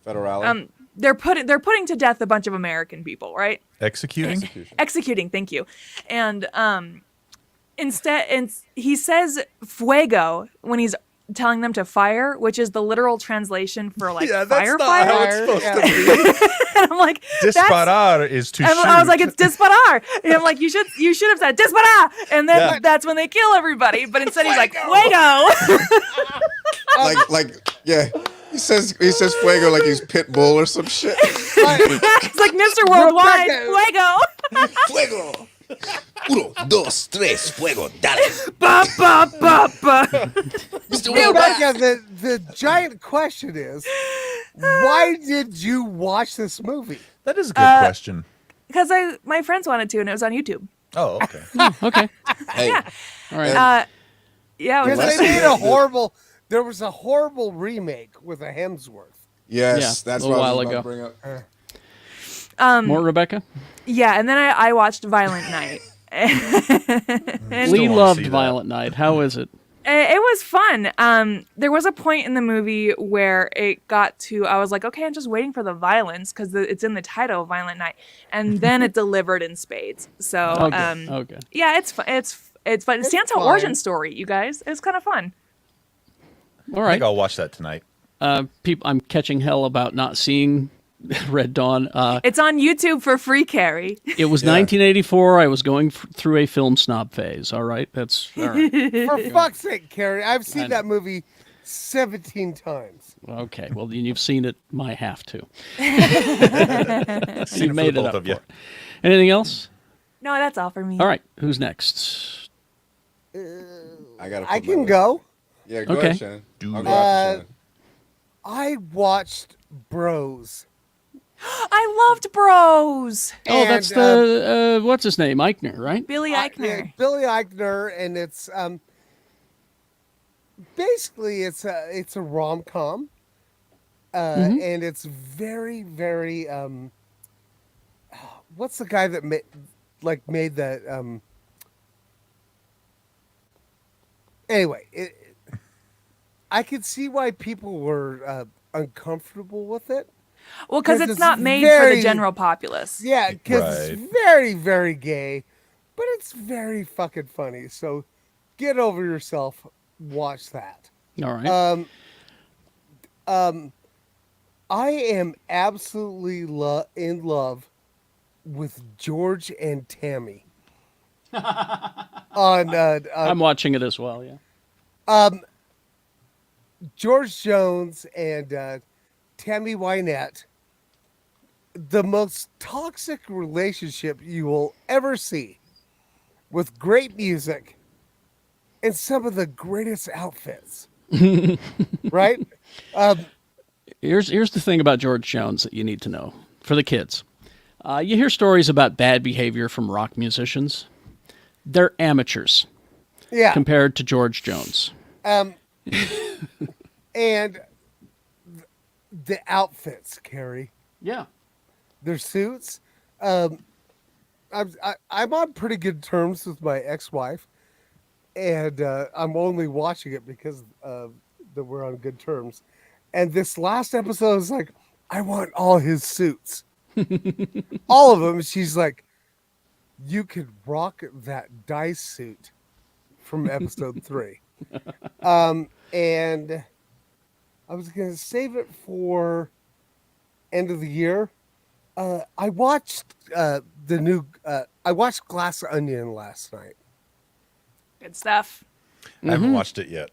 Speaker 6: Federale.
Speaker 4: They're putting to death a bunch of American people, right?
Speaker 1: Executing.
Speaker 4: Executing, thank you. And he says fuego when he's telling them to fire, which is the literal translation for like
Speaker 1: Yeah,
Speaker 4: fire.
Speaker 1: that's not how it's supposed to be.
Speaker 4: And I'm like,
Speaker 1: Disparar is to
Speaker 4: and
Speaker 1: shoot.
Speaker 4: I was like, it's disparar. And I'm like, you should have said disparar. And then that's when they kill everybody. But instead he's like, fuego.
Speaker 6: Yeah. He says fuego like he's Pitbull or some shit.
Speaker 4: It's like Mr. Worldwide,
Speaker 3: Rebecca.
Speaker 4: fuego.
Speaker 6: Fuego. Uno, dos, tres, fuego, dale.
Speaker 4: Ba, ba, ba, ba.
Speaker 6: Mr. Worldwide.
Speaker 3: Rebecca, the giant question is, why did you watch this movie?
Speaker 1: That is a good question.
Speaker 4: Because my friends wanted to, and it was on YouTube.
Speaker 1: Oh, okay.
Speaker 2: Okay.
Speaker 6: Hey,
Speaker 2: All right.
Speaker 4: Yeah, it was
Speaker 3: Because
Speaker 6: Unless
Speaker 3: they
Speaker 6: you
Speaker 3: made
Speaker 6: get
Speaker 3: there was a horrible remake with a Hemsworth.
Speaker 6: yes,
Speaker 2: Yeah,
Speaker 6: that's
Speaker 2: a
Speaker 6: what I
Speaker 2: while
Speaker 6: was about
Speaker 2: ago.
Speaker 6: to bring up.
Speaker 2: More Rebecca?
Speaker 4: yeah, and then I watched Violent Night. And
Speaker 2: Lee
Speaker 1: wanna
Speaker 2: loved
Speaker 1: see that.
Speaker 2: Violent Night. How is it?
Speaker 4: it was fun. There was a point in the movie where it got to, I was like, okay, I'm just waiting for the violence because it's in the title, Violent Night, and then it delivered in spades. So,
Speaker 2: Okay.
Speaker 4: yeah, it's fun. It's fun. It's Santa
Speaker 3: fine.
Speaker 4: origin story, you guys. It's kind of fun.
Speaker 2: All
Speaker 1: I
Speaker 2: right.
Speaker 1: think I'll watch that tonight.
Speaker 2: I'm catching hell about not seeing Red Dawn.
Speaker 4: It's on YouTube for free, Carrie.
Speaker 2: It was 1984. I was going through a film snob phase. All right. That's all right.
Speaker 3: For fuck's sake, Carrie, I've
Speaker 2: I
Speaker 3: seen
Speaker 2: know.
Speaker 3: that movie 17 times.
Speaker 2: Okay. Well, then you've seen it. My have to.
Speaker 1: See
Speaker 2: You made it
Speaker 1: both
Speaker 2: up
Speaker 1: of you.
Speaker 2: for it. Anything else?
Speaker 4: No, that's all for me.
Speaker 2: All right. Who's next?
Speaker 3: I can go.
Speaker 6: Yeah, go
Speaker 2: Okay.
Speaker 6: ahead, Shannon.
Speaker 1: Do
Speaker 6: I'll go
Speaker 1: that.
Speaker 6: after Shannon.
Speaker 3: I watched Bros.
Speaker 4: I loved Bros.
Speaker 2: Oh, that's
Speaker 3: And,
Speaker 2: the what's his name? Eichner, right?
Speaker 4: Billy Eichner.
Speaker 3: Billy Eichner, and it's basically it's a rom-com, and it's very very what's the guy that made that anyway I could see why people were uncomfortable with it.
Speaker 4: Well, because
Speaker 3: 'Cause
Speaker 4: it's
Speaker 3: it's
Speaker 4: not made for
Speaker 3: very-
Speaker 4: the general populace.
Speaker 3: Yeah, because
Speaker 1: Right.
Speaker 3: it's very, very gay, but it's very fucking funny. So get over yourself. Watch that.
Speaker 2: All right.
Speaker 3: I am absolutely in love with George and Tammy.
Speaker 2: I'm watching it as well. Yeah.
Speaker 3: George Jones and Tammy Wynette, the most toxic relationship you will ever see, with great music and some of the greatest outfits. Right?
Speaker 2: Here's the thing about George Jones that you need to know for the kids. You hear stories about bad behavior from rock musicians. They're amateurs
Speaker 3: Yeah.
Speaker 2: compared to George Jones.
Speaker 3: And the outfits, Carrie,
Speaker 2: Yeah.
Speaker 3: their suits. I'm on pretty good terms with my ex-wife, and I'm only watching it because that we're on good terms. And this last episode is like, I want all his suits, all of them. She's like, you could rock that dice suit from episode 3. And I was going to save it for end of the year. I watched I watched Glass Onion last night.
Speaker 4: Good stuff.
Speaker 1: I haven't watched it yet.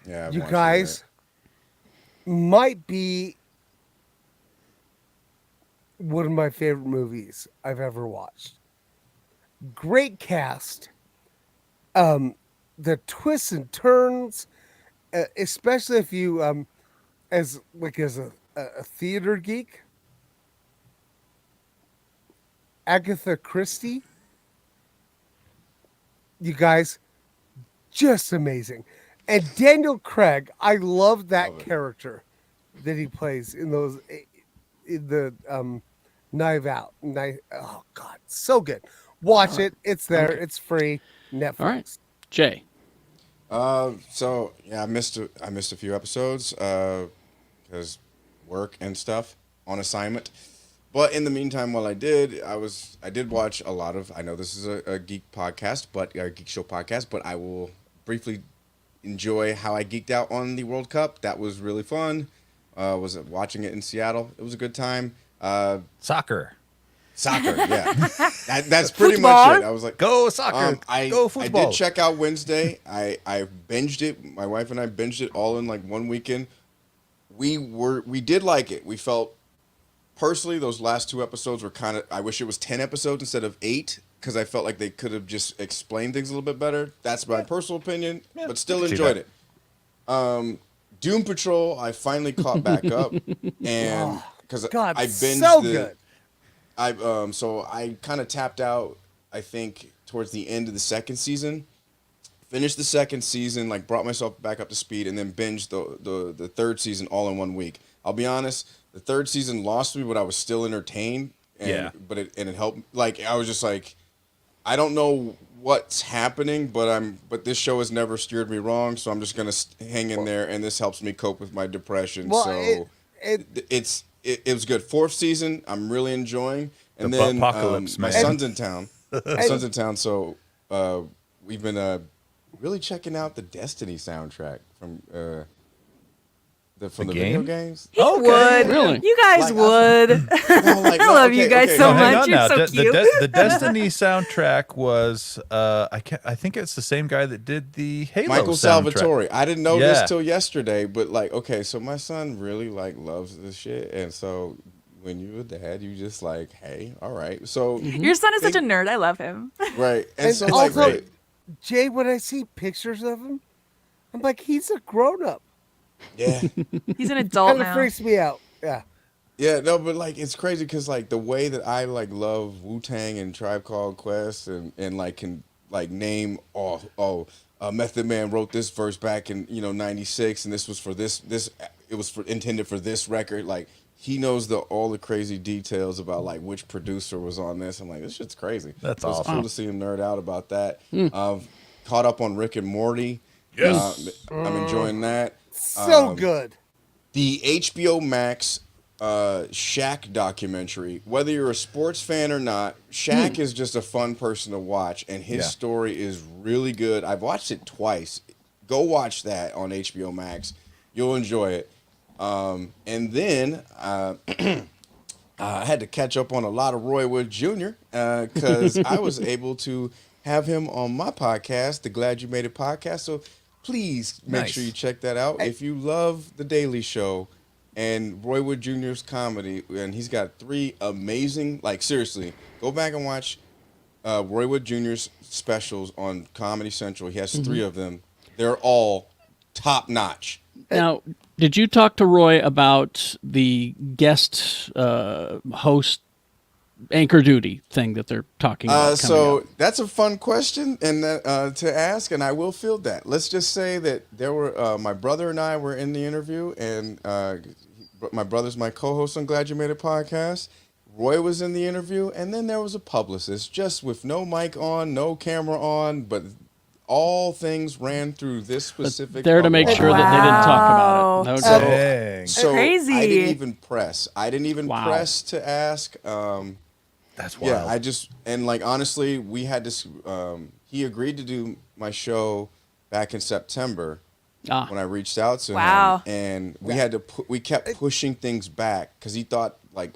Speaker 6: Yeah, I've
Speaker 3: You
Speaker 6: watched
Speaker 3: guys might be one of my favorite movies I've ever watched. Great cast. The twists and turns, especially if you as a theater geek. Agatha Christie. You guys, just amazing. And Daniel Craig, I love that character that he plays in the Knife Out. Oh God, so good. Watch it. It's there.
Speaker 2: Okay.
Speaker 3: It's free. Netflix.
Speaker 2: All right, Jay.
Speaker 6: So yeah, I missed a few episodes because work and stuff on assignment. But in the meantime, while I did watch a lot of. I know this is a geek podcast, but a geek show podcast. But I will briefly enjoy how I geeked out on the World Cup. That was really fun. Was watching it in Seattle. It was a good time.
Speaker 1: Soccer.
Speaker 6: Soccer, yeah. That's pretty
Speaker 4: Football.
Speaker 6: much it. I was like,
Speaker 1: Go soccer. Go
Speaker 6: I
Speaker 1: football.
Speaker 6: did check out Wednesday. I binged it. My wife and I binged it all in like one weekend. We did like it. We felt personally those last 2 episodes were kind of. I wish it was 10 episodes instead of 8 because I felt like they could have just explained things a little bit better. That's my personal opinion, but still enjoyed it. Doom Patrol, I finally caught back up, and because
Speaker 3: God,
Speaker 6: I binged
Speaker 3: so good.
Speaker 6: So I kind of tapped out, I think, towards the end of the second season. Finished the second season, like brought myself back up to speed, and then binged the third season all in 1 week. I'll be honest, the third season lost me, but I was still entertained. And,
Speaker 1: Yeah.
Speaker 6: But it helped. Like I was just like, I don't know what's happening, but this show has never steered me wrong, so I'm just gonna hang in there, and this helps me cope with my depression.
Speaker 3: Well,
Speaker 6: so it was good. 4th season, I'm really enjoying. And
Speaker 1: The
Speaker 6: then
Speaker 1: Buttpocalypse,
Speaker 6: my
Speaker 1: man.
Speaker 6: son's in town. My son's in town, so we've been really checking out the Destiny soundtrack from the video
Speaker 1: game?
Speaker 6: games.
Speaker 4: He would.
Speaker 2: Really?
Speaker 4: You guys
Speaker 6: Like,
Speaker 4: would.
Speaker 6: No, like,
Speaker 4: I
Speaker 6: no,
Speaker 4: love you
Speaker 6: okay,
Speaker 4: guys
Speaker 6: okay.
Speaker 4: so
Speaker 1: No, hang
Speaker 4: much.
Speaker 1: on
Speaker 4: You're
Speaker 1: now.
Speaker 4: so cute.
Speaker 1: The Destiny soundtrack was I think it's the same guy that did the Halo
Speaker 6: Michael
Speaker 1: soundtrack.
Speaker 6: Salvatore. I didn't know
Speaker 1: Yeah.
Speaker 6: this till yesterday, but like, okay, so my son really like loves this shit, and so when you're a dad, you just like, hey, all right, so
Speaker 4: Your son is such a nerd. I love him.
Speaker 6: right, and
Speaker 3: And
Speaker 6: so like,
Speaker 3: also,
Speaker 6: right,
Speaker 3: Jay, when I see pictures of him, I'm like, he's a grown up.
Speaker 6: yeah.
Speaker 4: He's an adult
Speaker 3: Kind of
Speaker 4: now.
Speaker 3: freaks me out. Yeah.
Speaker 6: Yeah, no, but like it's crazy because like the way that I like love Wu-Tang and Tribe Called Quest and like can like name Method Man wrote this verse back in 96 and this was for this it was intended for this record. Like he knows all the crazy details about like which producer was on this. I'm like, this shit's crazy.
Speaker 1: That's
Speaker 6: so It's
Speaker 1: awesome.
Speaker 6: cool to see him nerd out about that. Caught up on Rick and Morty.
Speaker 1: Yes.
Speaker 6: I'm enjoying that.
Speaker 3: So good.
Speaker 6: The HBO Max Shaq documentary, whether you're a sports fan or not, Shaq is just a fun person to watch, and his
Speaker 1: Yeah.
Speaker 6: story is really good. I've watched it twice. Go watch that on HBO Max. You'll enjoy it. And then I had to catch up on a lot of Roy Wood Jr. Because I was able to have him on my podcast, the Glad You Made It podcast. So please make
Speaker 1: Nice.
Speaker 6: sure you check that out. If you love The Daily Show and Roy Wood Jr.'s comedy, and he's got 3 amazing, like seriously, go back and watch Roy Wood Jr.'s specials on Comedy Central. He has 3 of them. They're all top notch.
Speaker 2: Now, did you talk to Roy about the guest host anchor duty thing that they're talking about?
Speaker 6: So
Speaker 2: coming up?
Speaker 6: that's a fun question and to ask, and I will field that. Let's just say that there were my brother and I were in the interview, and my brother's my co-host on Glad You Made It podcast. Roy was in the interview, and then there was a publicist, just with no mic on, no camera on, but all things ran through this specific.
Speaker 2: there to make
Speaker 6: bubble.
Speaker 2: sure that they didn't talk about it.
Speaker 6: So,
Speaker 2: Okay.
Speaker 1: Dang.
Speaker 6: so
Speaker 4: Crazy.
Speaker 6: I didn't even press. I didn't even
Speaker 2: Wow.
Speaker 6: press to ask.
Speaker 1: That's wild.
Speaker 6: Yeah, and like honestly, we had this. He agreed to do my show back in September when I reached out to him, and we had to. We kept pushing things back because he thought like,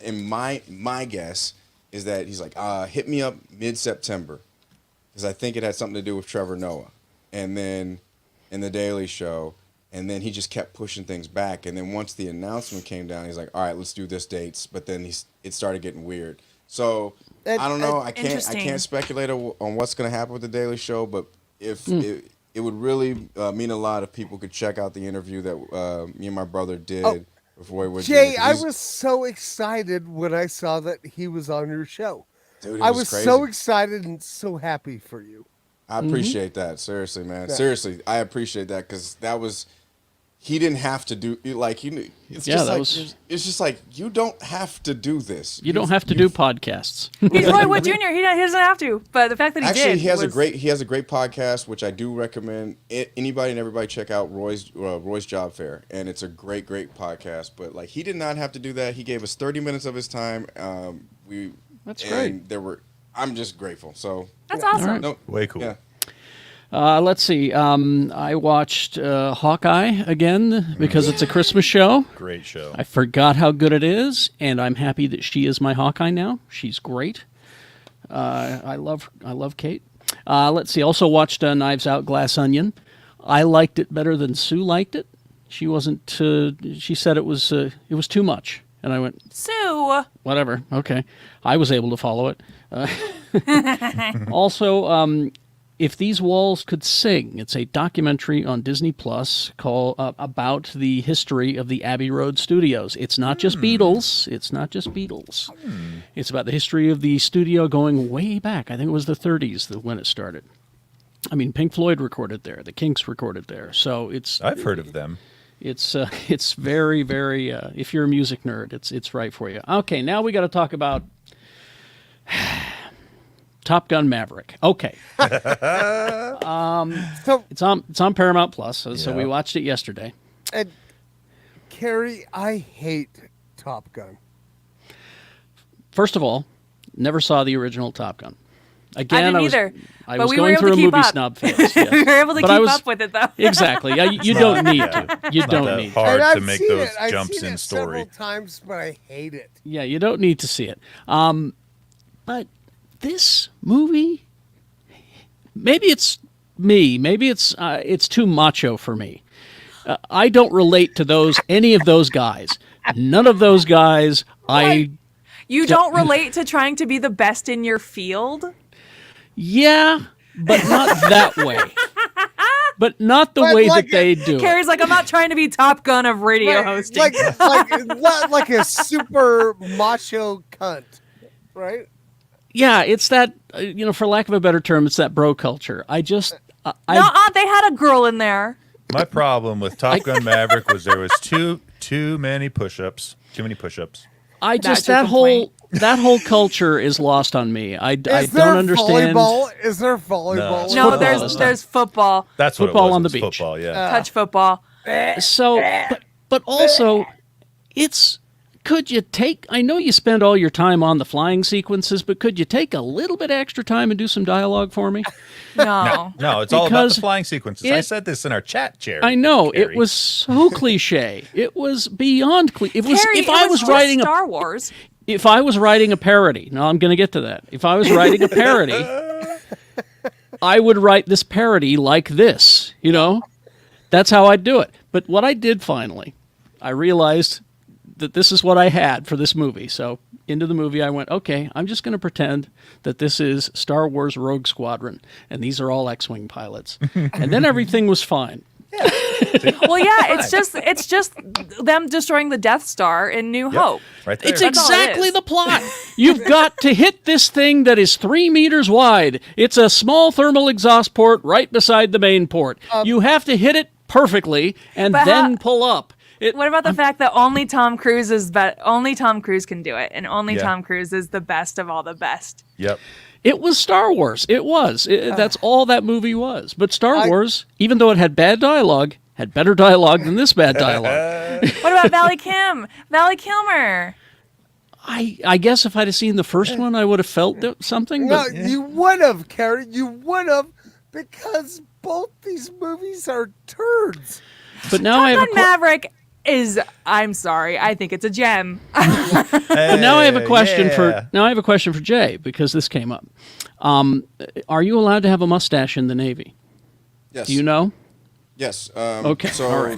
Speaker 6: and my guess is that he's like, hit me up mid-September, because I think it had something to do with Trevor Noah, and then in the Daily Show. And then he just kept pushing things back. And then once the announcement came down, he's like, all right, let's do this dates. But then it started getting weird. So I don't know. I can't speculate on what's going to happen with the Daily Show. But if it would really mean a lot if people could check out the interview that me and my brother did before we went.
Speaker 3: Jay, I was so excited when I saw that he was on your show.
Speaker 6: Dude,
Speaker 3: I was
Speaker 6: crazy.
Speaker 3: so excited and so happy for you.
Speaker 6: I appreciate that. Seriously, man. Yeah. Seriously, I appreciate that because that was. He didn't have to do like it's just like you don't have to do this.
Speaker 2: You don't have to do podcasts.
Speaker 4: He's Roy Wood Jr. He doesn't have to, but the fact that he did.
Speaker 6: He has a great podcast, which I do recommend. Anybody and everybody check out Roy's Job Fair, and it's a great podcast. But like he did not have to do that. He gave us 30 minutes of his time.
Speaker 2: That's great.
Speaker 6: I'm just grateful. So
Speaker 4: that's awesome.
Speaker 2: Right.
Speaker 6: No,
Speaker 1: way cool.
Speaker 6: Yeah.
Speaker 2: Let's see. I watched Hawkeye again because it's a Christmas show.
Speaker 1: Great show.
Speaker 2: I forgot how good it is, and I'm happy that she is my Hawkeye now. She's great. I love Kate. Let's see. Also watched Knives Out, Glass Onion. I liked it better than Sue liked it. She wasn't. She said it was too much, and I went,
Speaker 4: Sue.
Speaker 2: Whatever. Okay. I was able to follow it. Also. If These Walls Could Sing, it's a documentary on Disney Plus called about the history of the Abbey Road Studios. It's not just Beatles. It's not just Beatles. It's about the history of the studio going way back. I think it was the 30s when it started. I mean, Pink Floyd recorded there. The Kinks recorded there. So
Speaker 1: I've heard of them.
Speaker 2: It's very, very. If you're a music nerd, it's right for you. Okay, now we got to talk about. Top Gun Maverick. Okay.
Speaker 3: So
Speaker 2: it's on Paramount Plus, so we watched it yesterday.
Speaker 3: And Carrie, I hate Top Gun.
Speaker 2: First of all, never saw the original Top Gun. Again,
Speaker 4: I didn't either.
Speaker 2: I
Speaker 4: but
Speaker 2: was
Speaker 4: we
Speaker 2: going
Speaker 4: were able
Speaker 2: through a
Speaker 4: to keep
Speaker 2: movie
Speaker 4: up.
Speaker 2: snob phase. Yes.
Speaker 4: We were able to
Speaker 2: But
Speaker 4: keep up with it, though.
Speaker 2: Exactly. Yeah, you don't need to. You don't
Speaker 1: Not
Speaker 2: need
Speaker 1: that
Speaker 2: to.
Speaker 1: hard
Speaker 3: And
Speaker 1: to make those jumps
Speaker 3: seen
Speaker 1: in
Speaker 3: it
Speaker 1: story.
Speaker 3: several times, but I hate it.
Speaker 2: Yeah, you don't need to see it. But this movie, maybe it's me. Maybe it's too macho for me. I don't relate to any of those guys. None of those guys.
Speaker 4: You don't relate to trying to be the best in your field?
Speaker 2: Yeah, but not that way. But not the way that they do it.
Speaker 4: Carrie's like, I'm not trying to be Top Gun of radio hosting.
Speaker 3: Like a super macho cunt, right?
Speaker 2: Yeah, it's that, for lack of a better term, it's that bro culture. They
Speaker 4: had a girl in there.
Speaker 1: My problem with Top Gun Maverick was there was too many push-ups. Too many push-ups.
Speaker 2: That whole culture is lost on me. I don't understand.
Speaker 3: Is there volleyball?
Speaker 4: No, there's football.
Speaker 1: That's what
Speaker 2: football
Speaker 1: it was.
Speaker 2: on the
Speaker 1: It was
Speaker 2: beach.
Speaker 1: Football, yeah.
Speaker 4: Touch football.
Speaker 2: So, but also, could you take? I know you spend all your time on the flying sequences, but could you take a little bit extra time and do some dialogue for me?
Speaker 4: No.
Speaker 1: No, it's all about
Speaker 2: Because
Speaker 1: the flying sequences. I said this in our chat, Jerry.
Speaker 2: I know
Speaker 1: Carrie.
Speaker 2: it was so cliche. It was beyond cliche. It was.
Speaker 4: Carrie,
Speaker 2: If I was
Speaker 4: just
Speaker 2: writing
Speaker 4: Star Wars.
Speaker 2: If I was writing a parody, no, I'm going to get to that. If I was writing a parody, I would write this parody like this. That's how I'd do it. But what I did finally, I realized that this is what I had for this movie. So into the movie, I went, okay, I'm just going to pretend that this is Star Wars Rogue Squadron, and these are all X-Wing pilots. And then everything was fine.
Speaker 4: Well, yeah, it's just them destroying the Death Star in New Hope.
Speaker 1: Right there.
Speaker 2: It's
Speaker 4: That's all it
Speaker 2: exactly
Speaker 4: is.
Speaker 2: the plot. You've got to hit this thing that is 3 meters wide. It's a small thermal exhaust port right beside the main port. You have to hit it perfectly and
Speaker 4: But
Speaker 2: then pull up.
Speaker 4: What about the fact that only Tom Cruise only Tom Cruise can do it, and only Tom Cruise is the best of all the best?
Speaker 1: Yep.
Speaker 2: It was Star Wars. It was. That's all that movie was. But Star Wars, even though it had bad dialogue, had better dialogue than this bad dialogue.
Speaker 4: What about Valley Kilmer?
Speaker 2: I guess if I'd have seen the first one, I would have felt something.
Speaker 3: No,
Speaker 2: But
Speaker 3: you would have, Karen. You would have, because both these movies are turds.
Speaker 2: but now I have
Speaker 4: Top Gun Maverick is, I'm sorry, I think it's a gem.
Speaker 2: But now I have a question
Speaker 1: Yeah.
Speaker 2: for Jay, because this came up. Are you allowed to have a mustache in the Navy?
Speaker 6: Yes.
Speaker 2: Do you know?
Speaker 6: Yes.
Speaker 2: Okay,
Speaker 6: So
Speaker 2: all right.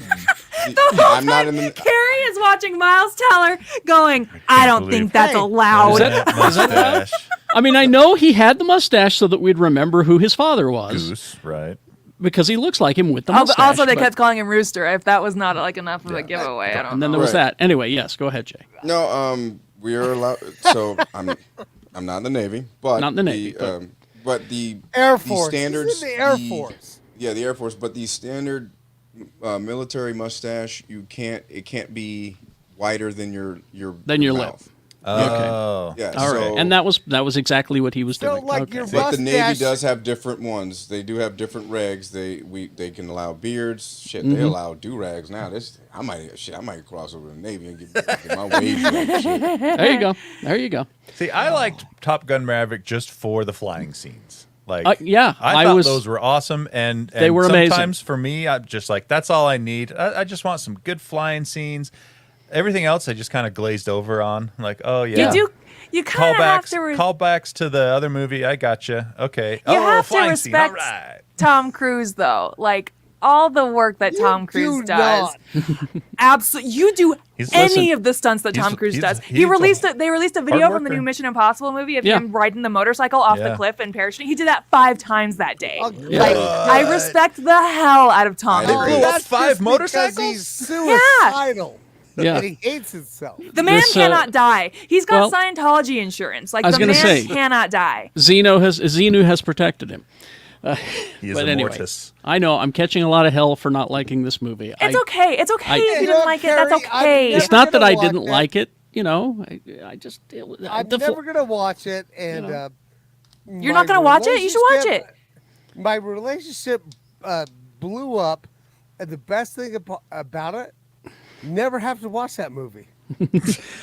Speaker 6: I'm not in the.
Speaker 4: Carrie is watching Miles Teller going, I don't
Speaker 1: believe-
Speaker 4: think that's
Speaker 3: Hey.
Speaker 4: allowed.
Speaker 1: That mustache.
Speaker 2: I mean, I know he had the mustache so that we'd remember who his father was,
Speaker 1: Goose, right?
Speaker 2: because he looks like him with the
Speaker 4: Oh,
Speaker 2: mustache.
Speaker 4: but also, they
Speaker 2: but-
Speaker 4: kept calling him Rooster. If that was not like enough of a giveaway, I don't
Speaker 2: and then
Speaker 4: know.
Speaker 2: there was
Speaker 6: Right.
Speaker 2: that. Anyway, yes, go ahead, Jay.
Speaker 6: No, we are allowed. So I'm not in the Navy, but
Speaker 2: Not in the Navy,
Speaker 6: but the
Speaker 3: Air
Speaker 6: the
Speaker 3: Force.
Speaker 6: standards.
Speaker 3: He's in the Air Force.
Speaker 6: Yeah, the Air Force. But the standard military mustache, it can't be wider than your
Speaker 2: Than your lip.
Speaker 6: mouth.
Speaker 1: Oh.
Speaker 6: Yeah.
Speaker 2: All right,
Speaker 6: so,
Speaker 2: and that was exactly what he was
Speaker 3: So,
Speaker 2: doing.
Speaker 3: like,
Speaker 2: Okay.
Speaker 3: your
Speaker 6: But the Navy
Speaker 3: mustache-
Speaker 6: does have different ones. They do have different regs. They can allow beards. Shit,
Speaker 2: Mm-hmm.
Speaker 6: they allow do rags now. I might cross over to the Navy and get my wage back. Shit.
Speaker 2: There you go. There you go.
Speaker 1: See, I liked Top Gun Maverick just for the flying scenes. Like,
Speaker 2: Yeah,
Speaker 1: I thought those were awesome, and
Speaker 2: They were amazing.
Speaker 1: sometimes for me, I'm just like, that's all I need. I just want some good flying scenes. Everything else, I just kind of glazed over on. Like, oh yeah,
Speaker 4: You kind of have to
Speaker 1: callbacks to the other movie. I gotcha. Okay.
Speaker 4: You have to
Speaker 1: flying scene. All
Speaker 4: respect
Speaker 1: right.
Speaker 4: Tom Cruise, though. Like, all the work that Tom Cruise
Speaker 3: do
Speaker 4: does.
Speaker 3: not.
Speaker 4: Absolutely. You do
Speaker 1: Listen,
Speaker 4: any of the stunts that Tom Cruise does.
Speaker 1: he's
Speaker 4: They released a video from the
Speaker 1: worker.
Speaker 4: new Mission Impossible movie of
Speaker 2: Yeah.
Speaker 4: him riding the motorcycle off the
Speaker 1: Yeah.
Speaker 4: cliff and parachuting. He did that 5 times that day.
Speaker 3: Oh,
Speaker 4: Like, I respect the hell out of Tom
Speaker 6: I
Speaker 4: Cruise.
Speaker 6: agree.
Speaker 1: Blew up
Speaker 3: That's
Speaker 1: 5
Speaker 3: just
Speaker 1: motorcycles?
Speaker 3: because he's suicidal.
Speaker 2: Yeah.
Speaker 3: And he hates himself.
Speaker 4: The man
Speaker 2: This,
Speaker 4: cannot die. He's got
Speaker 2: well,
Speaker 4: Scientology insurance. Like,
Speaker 2: I was
Speaker 4: the
Speaker 2: gonna
Speaker 4: man
Speaker 2: say-
Speaker 4: cannot die.
Speaker 2: Xenu has protected him.
Speaker 1: He is
Speaker 2: But
Speaker 1: a
Speaker 2: anyway,
Speaker 1: mortis.
Speaker 2: I know I'm catching a lot of hell for not liking this movie.
Speaker 4: It's okay. It's okay if you
Speaker 3: You know,
Speaker 4: didn't like it. That's
Speaker 3: Carrie, I've
Speaker 4: okay.
Speaker 2: It's
Speaker 3: never
Speaker 2: not that
Speaker 3: gonna
Speaker 2: I
Speaker 3: watch
Speaker 2: didn't
Speaker 3: it.
Speaker 2: like it. You know, I just
Speaker 3: I'm
Speaker 2: the
Speaker 3: never gonna watch it, and
Speaker 4: You're not gonna watch it? You should watch it.
Speaker 3: My relationship blew up, and the best thing about it, never have to watch that movie.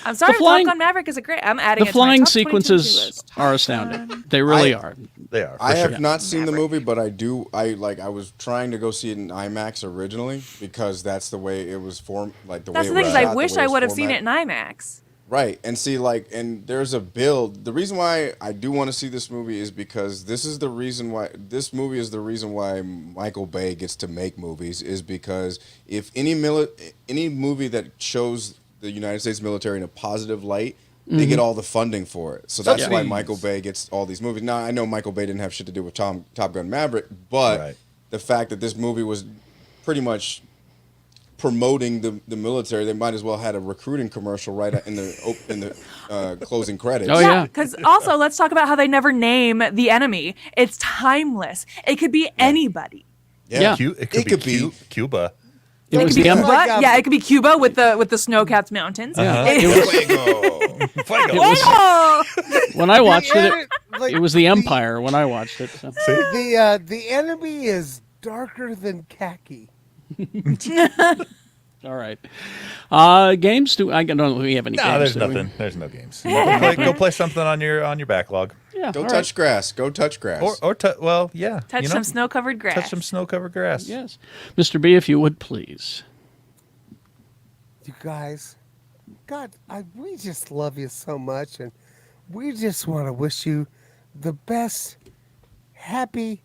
Speaker 4: I'm sorry,
Speaker 2: flying-
Speaker 4: Top Gun Maverick is a great. I'm adding
Speaker 2: the
Speaker 4: it to my
Speaker 2: flying
Speaker 4: top 22
Speaker 2: sequences
Speaker 4: list.
Speaker 2: are astounding. They really are.
Speaker 1: They are. For
Speaker 6: I
Speaker 1: sure.
Speaker 6: have not seen the movie, but I do. I was trying to go see it in IMAX originally because that's the way it was formed. Like the
Speaker 4: That's
Speaker 6: way
Speaker 4: the
Speaker 6: it
Speaker 4: thing
Speaker 6: was
Speaker 4: is, I
Speaker 6: shot, the
Speaker 4: wish
Speaker 6: way
Speaker 4: I
Speaker 6: it's
Speaker 4: would have seen it
Speaker 6: formatted.
Speaker 4: in IMAX.
Speaker 6: Right, and see, and there's a build. The reason why I do want to see this movie is because this is the reason why this movie is the reason why Michael Bay gets to make movies, is because if any movie that shows the United States military in a positive light, they get all the funding for it. So that's why
Speaker 1: Subsidies.
Speaker 6: Michael Bay gets all these movies. Now, I know Michael Bay didn't have shit to do with Top Gun Maverick, but
Speaker 1: Right.
Speaker 6: the fact that this movie was pretty much promoting the military, they might as well had a recruiting commercial right in the closing credits.
Speaker 2: Oh, yeah.
Speaker 4: Because also, let's talk about how they never name the enemy. It's timeless. It could be anybody.
Speaker 2: Yeah.
Speaker 1: It could be Cuba.
Speaker 2: It was
Speaker 4: could
Speaker 2: the
Speaker 4: be
Speaker 3: Cuba.
Speaker 2: Empire.
Speaker 3: Like,
Speaker 4: yeah, it could be Cuba with the snow-capped mountains.
Speaker 2: Yeah.
Speaker 4: It-
Speaker 1: Fuego. Fuego.
Speaker 4: Oh!
Speaker 2: When I watched it,
Speaker 3: Like,
Speaker 2: it was the Empire. When I watched it, so.
Speaker 3: The enemy is darker than khaki.
Speaker 2: All right. Games? I don't know if we have any
Speaker 1: No,
Speaker 2: games.
Speaker 1: there's
Speaker 2: do we?
Speaker 1: nothing. There's no games. Go play something on your backlog.
Speaker 2: Yeah.
Speaker 6: Go
Speaker 2: all
Speaker 6: touch
Speaker 2: right.
Speaker 6: grass. Go touch grass.
Speaker 1: Well, yeah.
Speaker 4: Touch some snow-covered grass.
Speaker 1: Touch some snow-covered grass.
Speaker 2: Yes, Mr. B, if you would please.
Speaker 3: You guys, God, we just love you so much, and we just want to wish you the best happy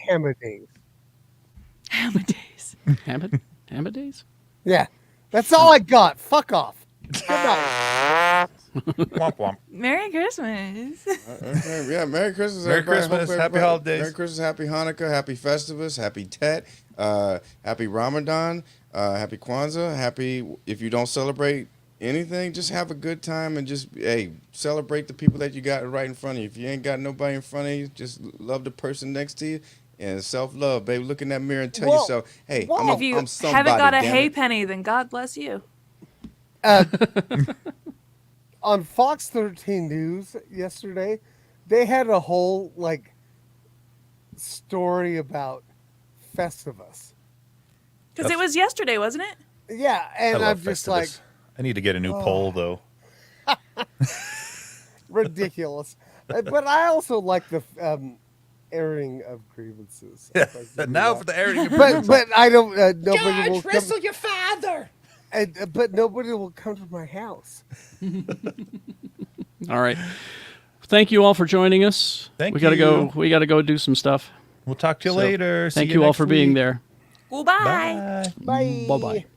Speaker 3: Hammer Days.
Speaker 4: Amadeus.
Speaker 2: Amadeus?
Speaker 3: Yeah, that's all I got. Fuck off. Good night.
Speaker 1: Womp womp.
Speaker 4: Merry Christmas.
Speaker 6: Okay, yeah, Merry Christmas.
Speaker 1: Merry
Speaker 6: everybody.
Speaker 1: Christmas,
Speaker 6: Hope
Speaker 1: happy
Speaker 6: everybody-
Speaker 1: holidays.
Speaker 6: Merry Christmas, happy Hanukkah, happy Festivus, happy Tet, happy Ramadan, happy Kwanzaa, happy, if you don't celebrate anything, just have a good time and just, hey, celebrate the people that you got right in front of you. If you ain't got nobody in front of you, just love the person next to you. And self-love, baby. Look in that mirror and tell
Speaker 3: Whoa.
Speaker 6: yourself, hey,
Speaker 3: Whoa.
Speaker 4: If you
Speaker 6: I'm somebody,
Speaker 4: haven't got a
Speaker 6: damn
Speaker 4: hay
Speaker 6: it.
Speaker 4: penny, then God bless you.
Speaker 3: On Fox 13 News yesterday, they had a whole story about Festivus.
Speaker 4: Because it was yesterday, wasn't it?
Speaker 3: Yeah,
Speaker 1: I
Speaker 3: and
Speaker 1: love
Speaker 3: I'm just
Speaker 1: Festivus.
Speaker 3: like,
Speaker 1: I need to get a new poll though.
Speaker 3: Ridiculous. But I also like the airing of grievances.
Speaker 1: Now for the airing.
Speaker 3: But I don't. Nobody will
Speaker 5: wrestle
Speaker 3: come.
Speaker 5: your father.
Speaker 3: But nobody will come to my house.
Speaker 2: All right. Thank you all for joining us.
Speaker 1: Thank
Speaker 2: we gotta
Speaker 1: you.
Speaker 2: go. We gotta go do some stuff.
Speaker 1: We'll talk to you
Speaker 2: So,
Speaker 1: later. See
Speaker 2: Thank you all
Speaker 1: next
Speaker 2: for being
Speaker 1: week.
Speaker 2: there.
Speaker 4: Goodbye.
Speaker 3: Bye.
Speaker 2: Bye bye.